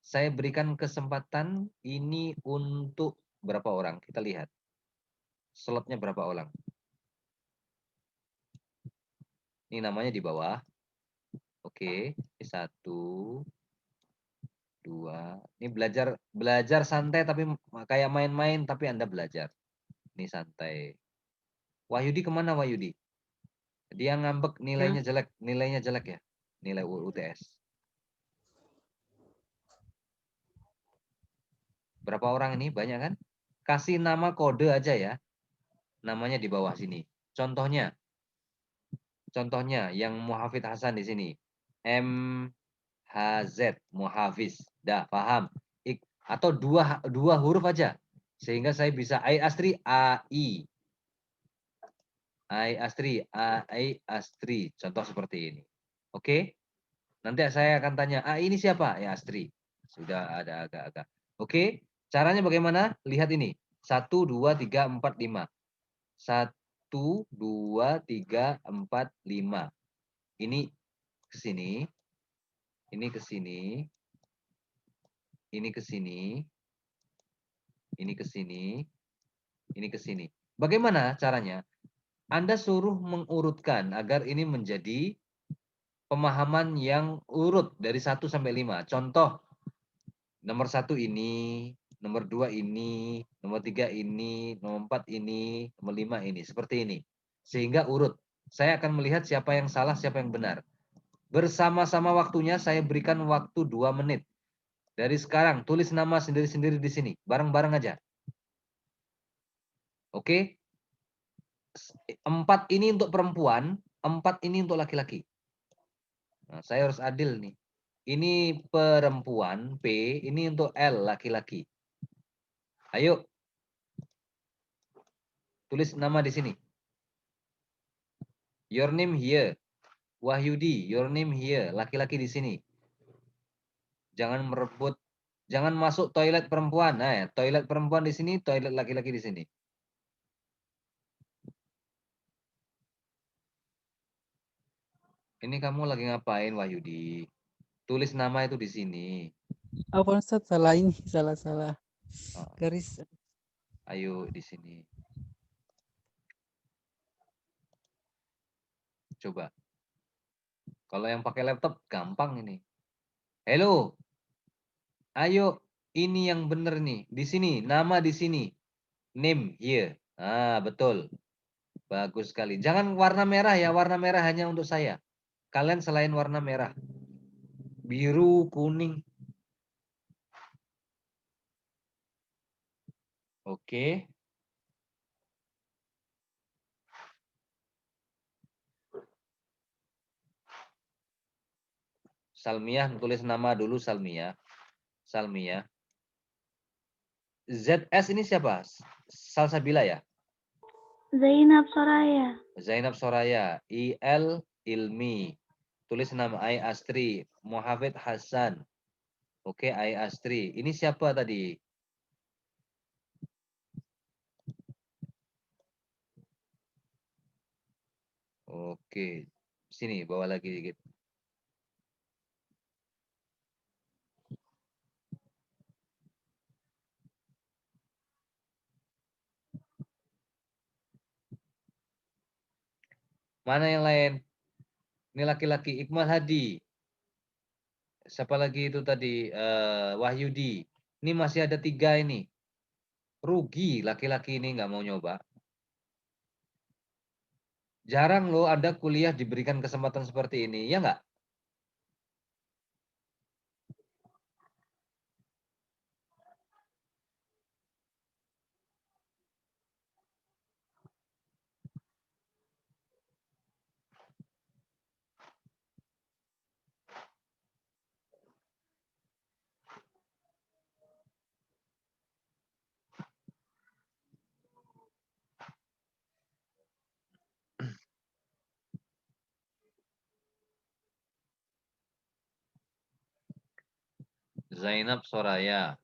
A: Saya berikan kesempatan ini untuk berapa orang? Kita lihat. Slotnya berapa orang? Ini namanya di bawah. Oke, 1, 2. Ini belajar santai tapi kayak main-main tapi Anda belajar. Ini santai. Wahyudi kemana Wahyudi? Dia ngambek nilainya jelek ya. Nilai UTS. Berapa orang ini? Banyak kan? Kasih nama kode aja ya. Namanya di bawah sini. Contohnya yang Muhafid Hasan di sini. MHZ, muhafiz. Dah paham. Atau dua huruf aja. Sehingga saya bisa Ai Astri AI. Ai Astri, AI Astri. Contoh seperti ini. Oke? Nanti saya akan tanya, AI ini siapa? Ya Astri. Sudah ada agak-agak. Oke? Caranya bagaimana? Lihat ini. 1, 2, 3, 4, 5. 1, 2, 3, 4, 5. Ini ke sini. Ini ke sini. Ini ke sini. Ini ke sini. Ini ke sini. Bagaimana caranya? Anda suruh mengurutkan agar ini menjadi pemahaman yang urut dari 1 sampai 5. Contoh, nomor 1 ini, nomor 2 ini, nomor 3 ini, nomor 4 ini, nomor 5 ini. Seperti ini. Sehingga urut. Saya akan melihat siapa yang salah, siapa yang benar. Bersama-sama waktunya saya berikan waktu 2 menit. Dari sekarang, tulis nama sendiri-sendiri di sini. Bareng-bareng aja. Oke? 4 ini untuk perempuan, 4 ini untuk laki-laki. Nah, saya harus adil nih. Ini perempuan, P, ini untuk L, laki-laki. Ayo. Tulis nama di sini. Your name here. Wahyudi, your name here. Laki-laki di sini. Jangan merebut, jangan masuk toilet perempuan. Nah, toilet perempuan di sini, toilet laki-laki di sini. Ini kamu lagi ngapain, Wahyudi? Tulis nama itu di sini.
F: Apa Ustaz, salah ini, salah
A: Oh,
F: garis.
A: ayo di sini. Coba. Kalau yang pakai laptop gampang ini. Hello. Ayo, ini yang bener nih. Di sini, nama di sini. Name here. Ah, betul. Bagus sekali. Jangan warna merah ya, warna merah hanya untuk saya. Kalian selain warna merah. Biru, kuning. Oke. Salmiah, tulis nama dulu Salmiah. Salmiah. ZS ini siapa? Salsabila ya?
G: Zainab Soraya.
A: Zainab Soraya. IL Ilmi. Tulis nama Ai Astri. Muhafid Hasan. Oke, Ai Astri. Ini siapa tadi? Oke. Sini, bawa lagi dikit. Mana yang lain? Ini laki-laki. Iqmal Hadi. Siapa lagi itu tadi? Wahyudi. Ini masih ada 3 ini. Rugi laki-laki ini nggak mau nyoba. Jarang loh Anda kuliah diberikan kesempatan seperti ini. Ya nggak? Zainab Soraya.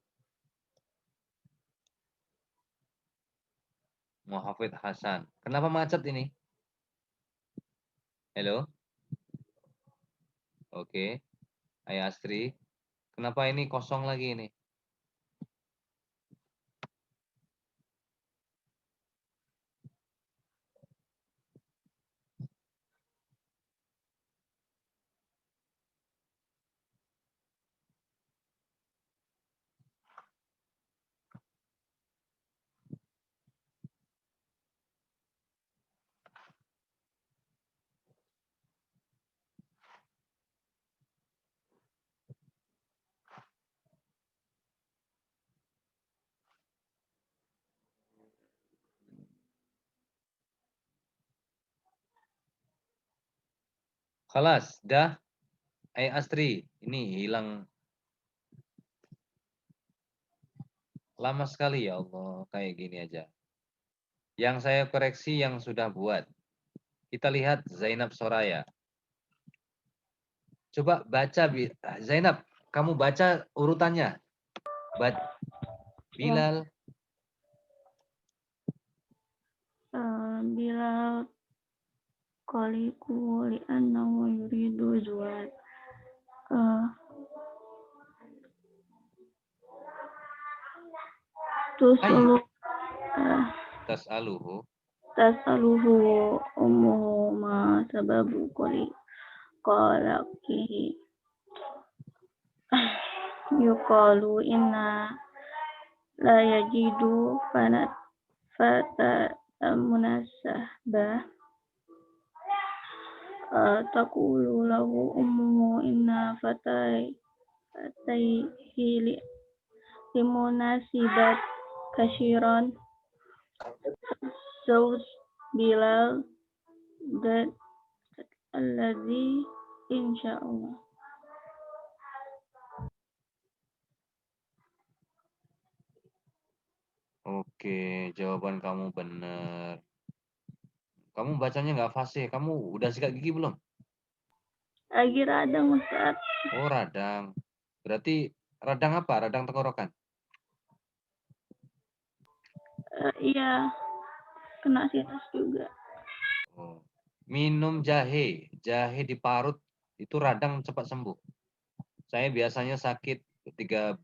A: Muhafid Hasan. Kenapa macet ini? Halo? Oke. Ayah Astri. Kenapa ini kosong lagi ini? Kelas, dah. Astri, ini hilang lama sekali ya Allah, kayak gini aja. Yang saya koreksi yang sudah buat. Kita lihat Zainab Soraya. Coba baca, Zainab, kamu baca urutannya. Bilal,
G: Bilal qaliqu li'annahu yuridu zuwal. Tusulu
A: tas'aluhu.
G: tas'aluhu ummuhu ma sababu qalaqihi. Yuqalu inna la yajidu fata munasabah. Taqulu lahu ummuhu inna fatayhi limunasibat kashiran. Zawj Bilal dan alladzi insyaallah.
A: Oke, jawaban kamu benar. Kamu bacanya nggak fasih. Kamu udah sikat gigi belum?
G: Lagi radang, Ustaz.
A: Oh, radang. Berarti radang apa? Radang tenggorokan?
G: Iya, kena sinus juga.
A: Oh. Minum jahe. Jahe diparut, itu radang cepat sembuh. Saya biasanya sakit 3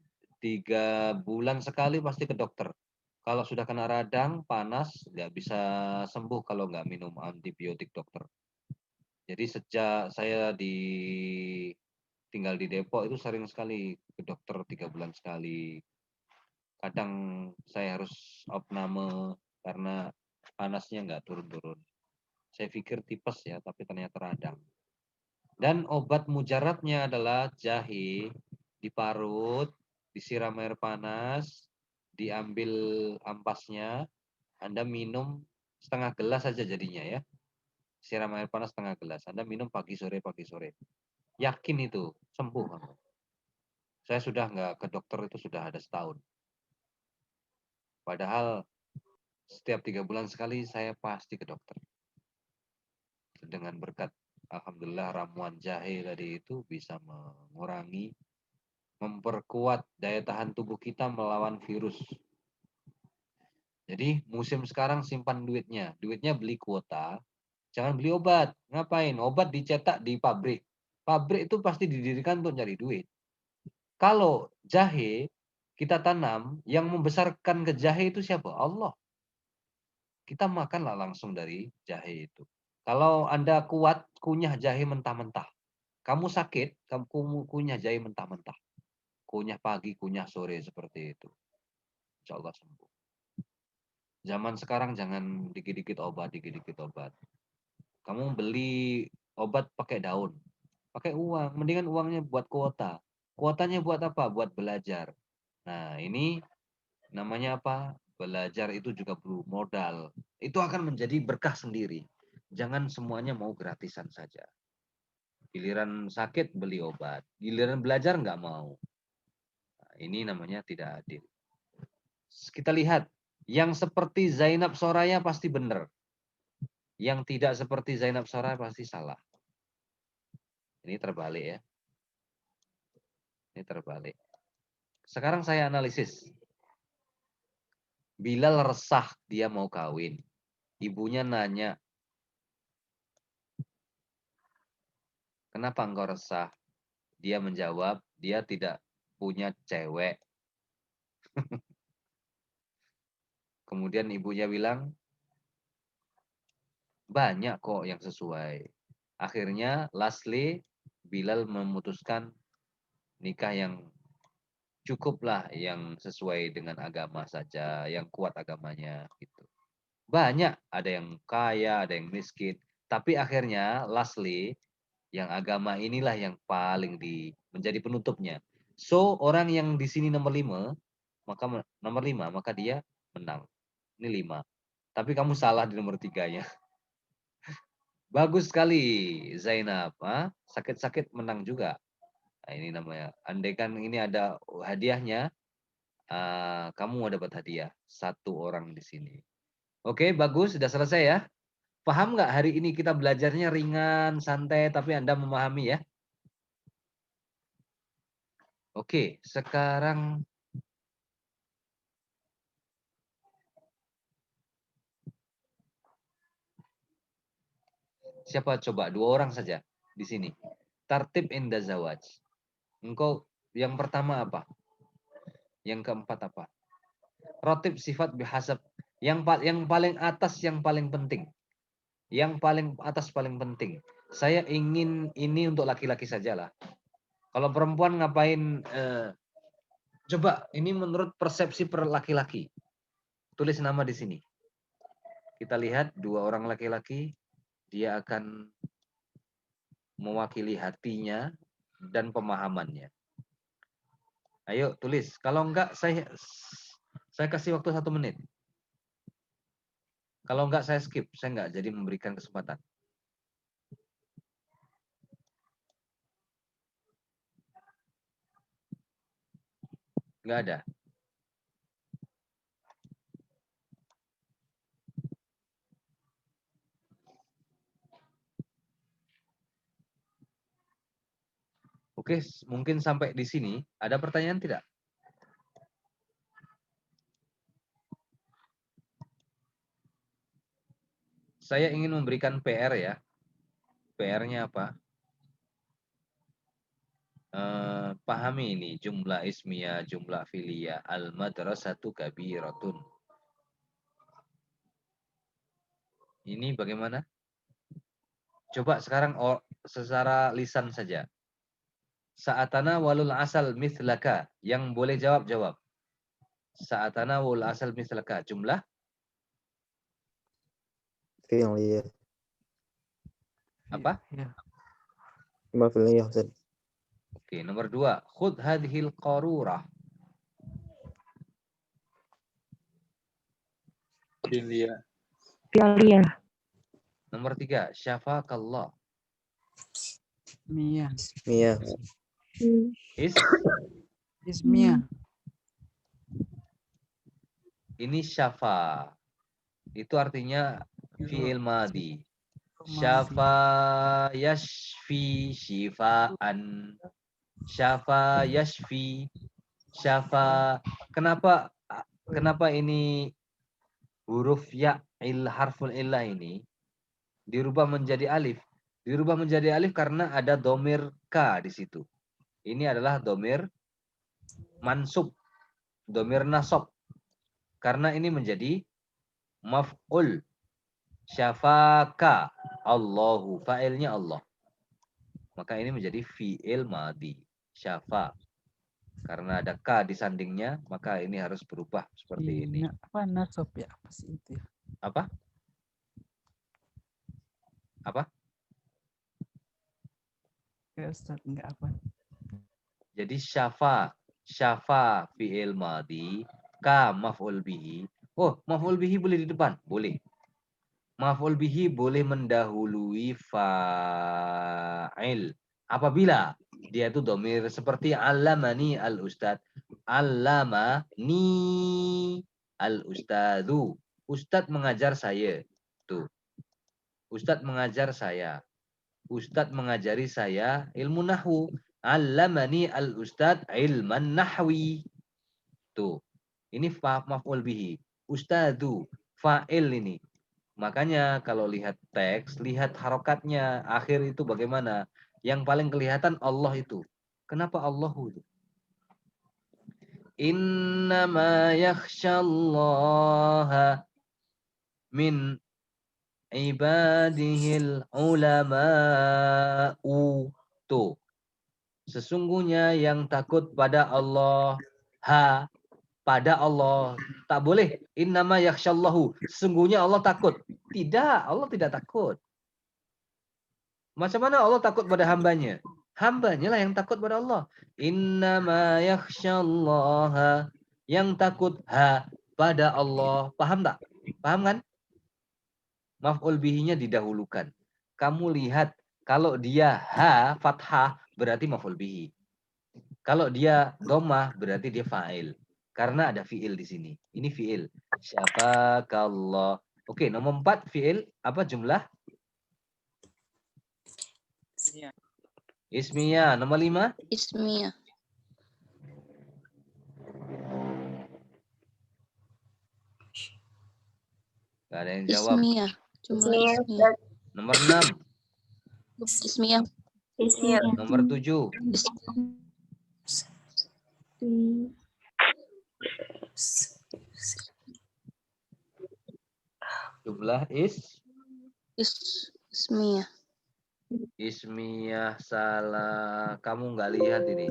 A: bulan sekali pasti ke dokter. Kalau sudah kena radang, panas, nggak bisa sembuh kalau nggak minum antibiotik dokter. Jadi sejak saya tinggal di Depok itu sering sekali ke dokter 3 bulan sekali. Kadang saya harus opname karena panasnya nggak turun-turun. Saya pikir tipes ya, tapi ternyata radang. Dan obat mujarabnya adalah jahe diparut, disiram air panas, diambil ampasnya, Anda minum setengah gelas saja jadinya ya. Siram air panas setengah gelas. Anda minum pagi sore, pagi sore. Yakin itu sembuh kamu. Saya sudah nggak ke dokter itu sudah ada setahun. Padahal setiap 3 bulan sekali saya pasti ke dokter. Dengan berkat alhamdulillah ramuan jahe tadi itu bisa mengurangi, memperkuat daya tahan tubuh kita melawan virus. Jadi musim sekarang simpan duitnya. Duitnya beli kuota, jangan beli obat. Ngapain? Obat dicetak di pabrik. Pabrik itu pasti didirikan untuk cari duit. Kalau jahe kita tanam, yang membesarkan ke jahe itu siapa? Allah. Kita makanlah langsung dari jahe itu. Kalau Anda kuat, kunyah jahe mentah-mentah. Kamu sakit, kamu kunyah jahe mentah-mentah. Kunyah pagi, kunyah sore seperti itu. Insya Allah sembuh. Zaman sekarang jangan dikit-dikit obat, dikit-dikit obat. Kamu beli obat pakai daun, pakai uang. Mendingan uangnya buat kuota. Kuotanya buat apa? Buat belajar. Nah, ini namanya apa? Belajar itu juga perlu modal. Itu akan menjadi berkah sendiri. Jangan semuanya mau gratisan saja. Giliran sakit beli obat. Giliran belajar nggak mau. Nah, ini namanya tidak adil. Kita lihat. Yang seperti Zainab Soraya pasti benar. Yang tidak seperti Zainab Soraya pasti salah. Ini terbalik ya. Ini terbalik. Sekarang saya analisis. Bilal resah dia mau kawin. Ibunya nanya, kenapa engkau resah? Dia menjawab, dia tidak punya cewek. Kemudian ibunya bilang, banyak kok yang sesuai. Akhirnya lastly Bilal memutuskan nikah yang cukuplah, yang sesuai dengan agama saja, yang kuat agamanya gitu. Banyak, ada yang kaya, ada yang miskin. Tapi akhirnya lastly yang agama inilah yang paling menjadi penutupnya. So orang yang di sini nomor 5, maka dia menang. Ini 5. Tapi kamu salah di nomor 3-nya. Bagus sekali Zainab. Sakit-sakit menang juga. Nah, ini namanya. Andaikan ini ada hadiahnya, kamu mau dapat hadiah. 1 orang di sini. Oke, bagus. Sudah selesai ya. Paham nggak hari ini kita belajarnya ringan, santai, tapi Anda memahami ya? Oke, sekarang siapa coba? 2 orang saja di sini. Tartib inda zawaj. Engkau yang pertama apa? Yang keempat apa? Rotib sifat bihasab. Yang paling atas yang paling penting. Yang paling atas paling penting. Saya ingin ini untuk laki-laki saja lah. Kalau perempuan ngapain? Coba ini menurut persepsi per laki-laki. Tulis nama di sini. Kita lihat 2 orang laki-laki. Dia akan mewakili hatinya dan pemahamannya. Ayo tulis. Kalau enggak saya kasih waktu 1 menit. Kalau enggak saya skip. Saya enggak jadi memberikan kesempatan. Enggak ada. Oke, mungkin sampai di sini. Ada pertanyaan tidak? Saya ingin memberikan PR ya. PR-nya apa? Pahami ini jumlah ismiyah, jumlah filia, al-madrasatu kabiratun. Ini bagaimana? Coba sekarang secara lisan saja. Sa'atana walul asal mithlaka. Yang boleh jawab. Sa'atana walul asal mithlaka. Jumlah?
E: Fi'liyah.
A: Apa?
F: Ya.
E: Cuma fi'liyah, Ustaz.
A: Oke, nomor 2. Khud hadhil qarurah.
H: Filia.
A: Nomor 3. Syafakallah.
F: Mia.
E: Mia.
F: Ismia.
A: Ini syafa. Itu artinya fi'il madi. Syafa yashfi shifaan. Syafa yashfi. Syafa. Kenapa ini huruf ya harful illah ini dirubah menjadi alif? Dirubah menjadi alif karena ada domir ka di situ. Ini adalah domir mansub, domir nasab. Karena ini menjadi maf'ul. Syafaka Allahu, fa'ilnya Allah. Maka ini menjadi fi'il madi. Syafa. Karena ada ka di sandingnya, maka ini harus berubah seperti ini.
F: Apa nasab ya? Apa sih itu ya?
A: Apa? Apa?
F: Ya Ustaz, enggak apa.
A: Jadi syafa fi'il madi, ka maf'ul bihi. Oh, maf'ul bihi boleh di depan? Boleh. Maf'ul bihi boleh mendahului fa'il. Apabila dia itu domir seperti allamani al-ustad. Allamani al-ustadu. Ustad mengajar saya. Tuh. Ustad mengajar saya. Ustad mengajari saya ilmu nahwu. Allamani al-ustad ilman nahwi. Tuh. Ini maf'ul bihi. Ustadu. Fa'il ini. Makanya kalau lihat teks, lihat harokatnya. Akhir itu bagaimana? Yang paling kelihatan Allah itu. Kenapa Allahu itu? Innama yakhshallaha min ibadihil ulama'u. Tuh. Sesungguhnya yang takut pada Allah. Pada Allah. Tak boleh. Innama yakhshallahu. Sesungguhnya Allah takut. Tidak. Allah tidak takut. Macam mana Allah takut pada hambanya? Hambanya lah yang takut pada Allah. Innama yakhshallaha. Yang takut pada Allah. Paham tak? Paham kan? Maf'ul bihinya didahulukan. kamu lihat kalau dia ha fathah berarti maf'ul bihi. Kalau dia dhammah berarti dia fa'il. Karena ada fiil di sini. Ini fiil. Syafakallah. Oke, nomor 4 fiil apa jumlah?
F: Ismiyah.
A: Ismiyah. Nomor 5?
H: Ismiyah.
A: Gak ada yang jawab.
H: Ismiyah. Jumlah
G: Ismiyah,
H: ismiyah.
A: Nomor 6.
H: Ismiyah.
G: Ismiyah.
A: Nomor 7. Jumlah
H: Ismiyah.
A: Ismiyah salah. Kamu nggak lihat ini.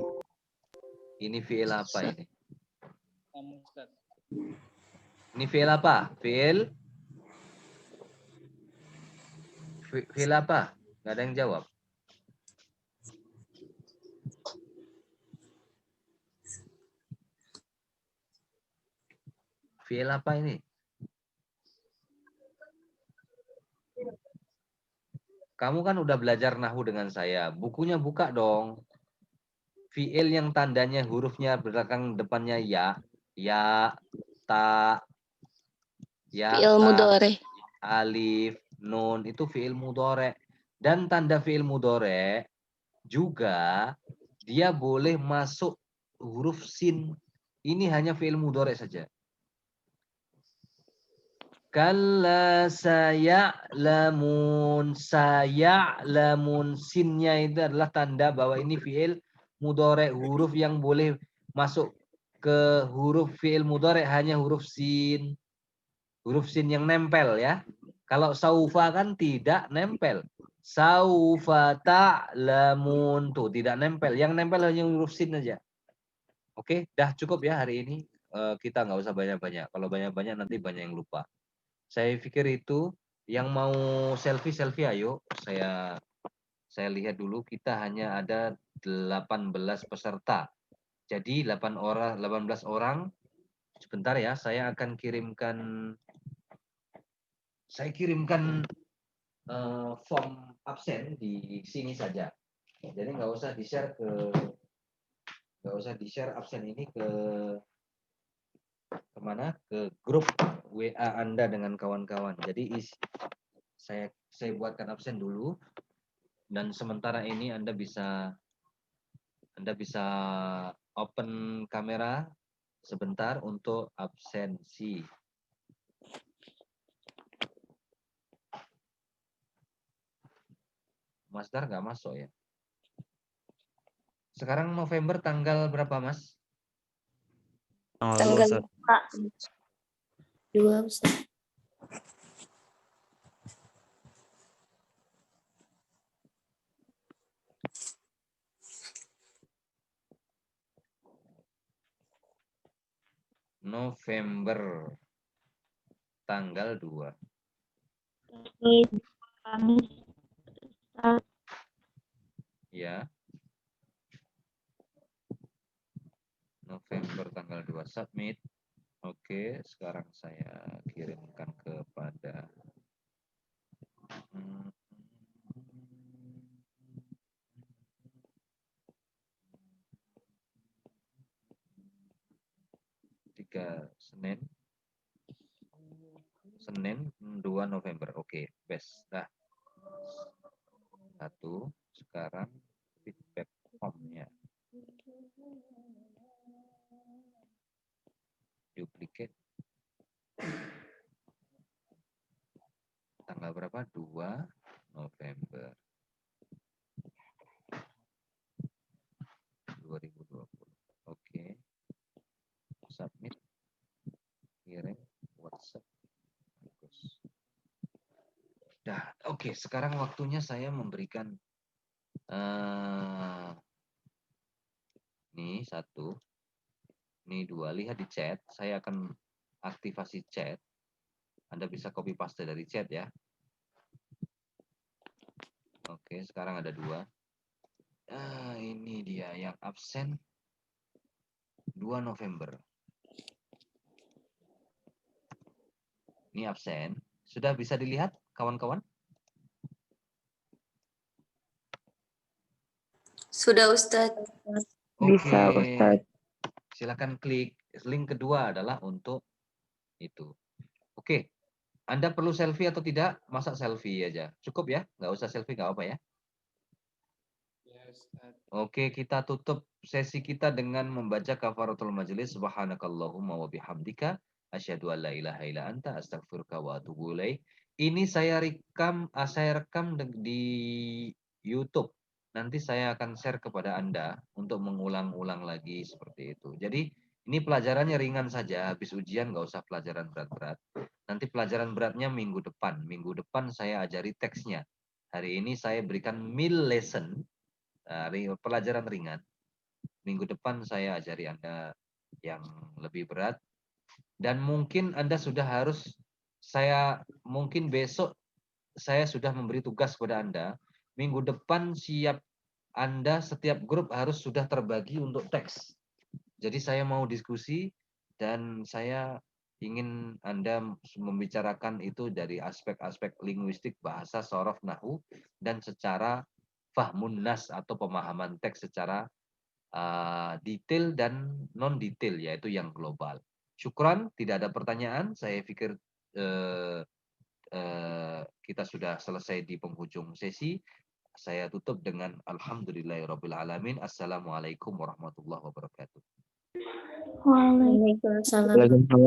A: Ini fiil apa ini? Ini fiil apa? Fiil apa? Nggak ada yang jawab. Fiil apa ini? Kamu kan udah belajar nahwu dengan saya. Bukunya buka dong. Fiil yang tandanya hurufnya belakang depannya ya, ta,
H: Fi'il mudhari.
A: alif, nun itu fiil mudhari. Dan tanda fiil mudhari juga dia boleh masuk huruf sin. Ini hanya fiil mudhari saja. Kalla saya'lamun. Saya'lamun. Sinnya itu adalah tanda bahwa ini fiil mudhari. Huruf yang boleh masuk ke huruf fiil mudhari hanya huruf sin. Huruf sin yang nempel ya. Kalau saufa kan tidak nempel. Saufa ta'lamun. Tuh tidak nempel. Yang nempel hanya huruf sin aja. Oke, dah cukup ya hari ini. Kita nggak usah banyak-banyak. Kalau banyak-banyak nanti banyak yang lupa. Saya pikir itu yang mau selfie ayo saya lihat dulu kita hanya ada 18 peserta. Jadi 18 orang. Sebentar ya, saya akan kirimkan form absen di sini saja. Jadi nggak usah di-share absen ini ke kemana? Ke grup WA Anda dengan kawan-kawan. Jadi saya buatkan absen dulu dan sementara ini Anda bisa open kamera sebentar untuk absensi. Mas Dar nggak masuk ya? Sekarang November tanggal berapa, Mas?
H: Tanggal 2.
A: November tanggal 2. Ya. November tanggal 2 submit. Oke, sekarang saya kirimkan kepada Senin 2 November. Oke, best. Nah. 1 sekarang feedback formnya. Duplicate. Tanggal berapa? 2 November 2020. Oke. Submit. Kirim WhatsApp. Bagus. Dah, oke. Sekarang waktunya saya memberikan ini 1. Ini 2. Lihat di chat. Saya akan aktivasi chat. Anda bisa copy paste dari chat ya. Oke, sekarang ada 2. Ini dia yang absen 2 November. Ini absen. Sudah bisa dilihat kawan-kawan?
C: Sudah Ustadz.
G: Bisa,
A: Oke,
G: Ustadz.
A: silakan klik. Link kedua adalah untuk itu. Oke, Anda perlu selfie atau tidak? Masa selfie aja? Cukup ya? Nggak usah selfie, nggak apa ya? Oke, kita tutup sesi kita dengan membaca kafaratul majelis. Subhanakallahumma wa bihamdika asyhadu an la ilaha illa anta astaghfiruka wa atubu ilaik. Ini saya rekam di YouTube. Nanti saya akan share kepada Anda untuk mengulang-ulang lagi seperti itu. Jadi ini pelajarannya ringan saja, habis ujian nggak usah pelajaran berat-berat. Nanti pelajaran beratnya minggu depan. Minggu depan saya ajari teksnya. Hari ini saya berikan meal lesson, pelajaran ringan. Minggu depan saya ajari Anda yang lebih berat. Dan mungkin Anda sudah harus, mungkin besok saya sudah memberi tugas kepada Anda. Minggu depan siap Anda setiap grup harus sudah terbagi untuk teks. Jadi saya mau diskusi dan saya ingin Anda membicarakan itu dari aspek-aspek linguistik, bahasa, sorof, nahu, dan secara fahmun nas atau pemahaman teks secara detail dan non-detail, yaitu yang global. Syukran, tidak ada pertanyaan. Saya pikir kita sudah selesai di penghujung sesi. Saya tutup dengan alhamdulillahirabbil alamin. Assalamualaikum warahmatullahi wabarakatuh.
G: Waalaikumsalam.
C: Waalaikumsalam.